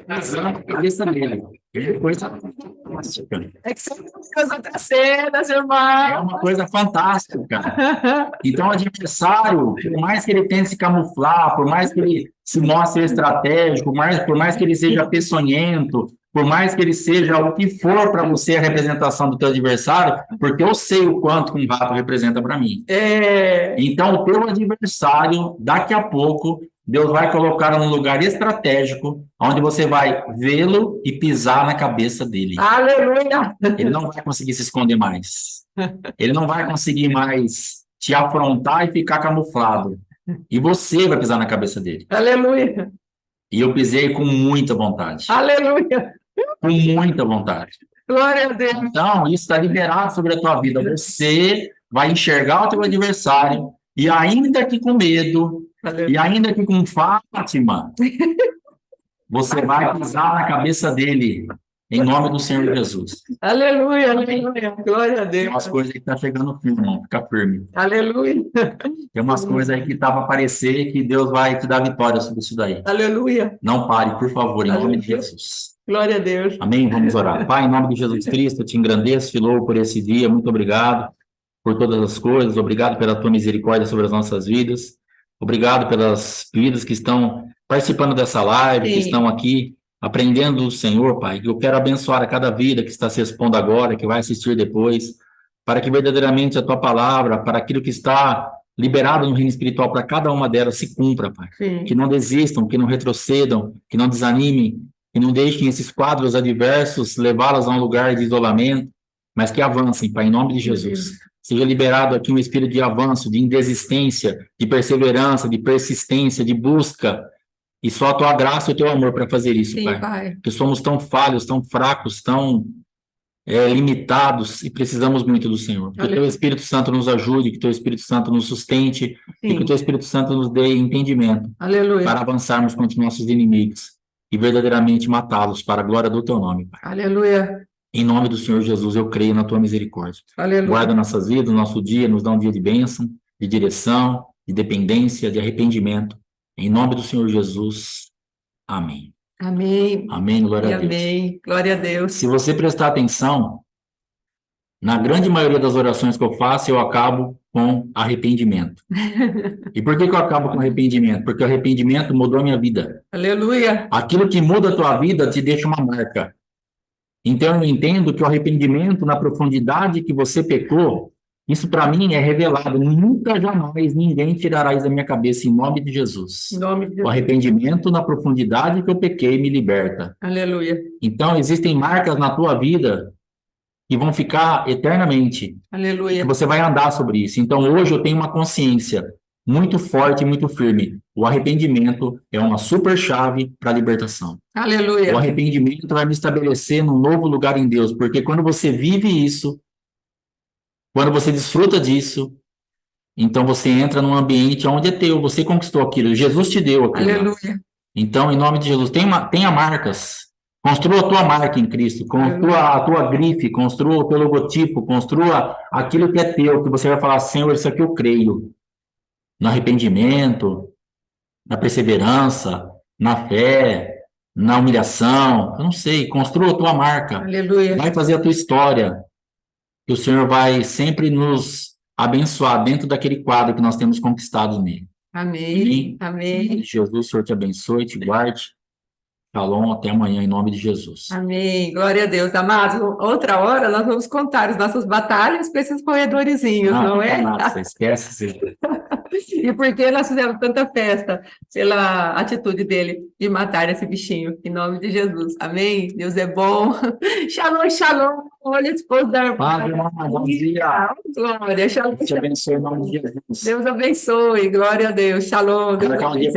pisando a cabeça dele. É coisa fantástica. É que são as outras cenas, É irmão. uma coisa fantástica, cara. Então, o adversário, por mais que ele tente se camuflar, por mais que ele se mostre estratégico, por mais que ele seja peçonhento, por mais que ele seja o que for para você a representação do teu adversário, porque eu sei o quanto que um rato representa para mim. É, Então, o teu adversário, daqui a pouco, Deus vai colocar num lugar estratégico, onde você vai vê-lo e pisar na cabeça dele. aleluia. Ele não vai conseguir se esconder mais. Ele não vai conseguir mais te afrontar e ficar camuflado. E você vai pisar na cabeça dele. Aleluia. E eu pisei com muita vontade. Aleluia. Com muita vontade. Glória a Deus. Então, isso está liberado sobre a tua vida. Você vai enxergar o teu adversário e ainda que com medo, e ainda que com Fátima, você vai pisar na cabeça dele, em nome do Senhor Jesus. Aleluia, aleluia. Glória a Tem Deus. umas coisas aí que tá chegando firme, irmão. Fica firme. Aleluia. Tem umas coisas aí que tá para aparecer que Deus vai te dar vitória sobre isso daí. Aleluia. Não pare, por favor, em nome de Aleluia. Jesus. Glória a Deus. Amém? Vamos orar. Pai, em nome de Jesus Cristo, eu te engrandeço, te louvo por esse dia. Muito obrigado por todas as coisas. Obrigado pela tua misericórdia sobre as nossas vidas. Obrigado pelas vidas que estão participando dessa live, que Sim. estão aqui aprendendo do Senhor, Pai. Eu quero abençoar a cada vida que está se expondo agora, que vai assistir depois, para que verdadeiramente a tua palavra, para aquilo que está liberado no reino espiritual, para cada uma delas se cumpra, Pai. Sim. Que não desistam, que não retrocedam, que não desanimem, que não deixem esses quadros adversos levá-las a um lugar de isolamento, mas que avancem, Pai, em nome de Jesus. Seja liberado aqui um espírito de avanço, de indesistência, de perseverança, de persistência, de busca, e só a tua graça e o teu amor para fazer isso, Sim, Pai. Pai. Porque somos tão falhos, tão fracos, tão limitados e precisamos muito do Senhor. Que o teu Espírito Santo nos ajude, que o teu Espírito Santo nos sustente e que o teu Espírito Santo nos dê entendimento Aleluia. para avançarmos contra os nossos inimigos e verdadeiramente matá-los para a glória do teu nome, Pai. Aleluia. Em nome do Senhor Jesus, eu creio na tua misericórdia. Aleluia. Guarda nossas vidas, nosso dia, nos dá um dia de bênção, de direção, de dependência, de arrependimento. Em nome do Senhor Jesus. Amém. Amém. Amém, glória E a Deus. amém. Glória a Deus. Se você prestar atenção, na grande maioria das orações que eu faço, eu acabo com arrependimento. E por que que eu acabo com arrependimento? Porque o arrependimento mudou a minha vida. Aleluia. Aquilo que muda a tua vida te deixa uma marca. Então eu entendo que o arrependimento, na profundidade que você pecou, isso para mim é revelado. Nunca, jamais, ninguém tirará isso da minha cabeça, em nome de Jesus. Em nome de O Jesus. arrependimento, na profundidade que eu pequei, me liberta. Aleluia. Então existem marcas na tua vida que vão ficar eternamente, que Aleluia. você vai andar sobre isso. Então hoje eu tenho uma consciência muito forte e muito firme. O arrependimento é uma super chave para a libertação. O Aleluia. arrependimento vai me estabelecer num novo lugar em Deus, porque quando você vive isso, quando você desfruta disso, então você entra num ambiente onde é teu, você conquistou aquilo, Jesus te deu aquilo. Aleluia. Então, em nome de Jesus, tenha marcas. Construa a tua marca em Cristo, construa a tua grife, construa o teu logotipo, construa aquilo que é teu, que você vai falar, Senhor, isso aqui eu creio. No arrependimento, na perseverança, na fé, na humilhação, eu não sei, construa a tua marca. Aleluia. Vai fazer a tua história. que o Senhor vai sempre nos abençoar dentro daquele quadro que nós temos conquistado nele. Amém. Amém. Jesus, o Senhor te abençoe, te guarde. Shalom, até amanhã, em nome de Jesus. Amém. Glória a Deus. Amados, outra hora nós vamos contar as nossas batalhas para esses roedorzinhos, não é? Nada, você esquece. E por que nós fizemos tanta festa pela atitude dele de matar esse bichinho, em nome de Jesus. Amém? Deus é bom. Shalom, shalom. Olha a esposa da irmã. Bom dia. Glória, shalom. Te abençoe em nome de Jesus. Deus abençoe. Glória a Deus. Shalom. Deus Colocar um dia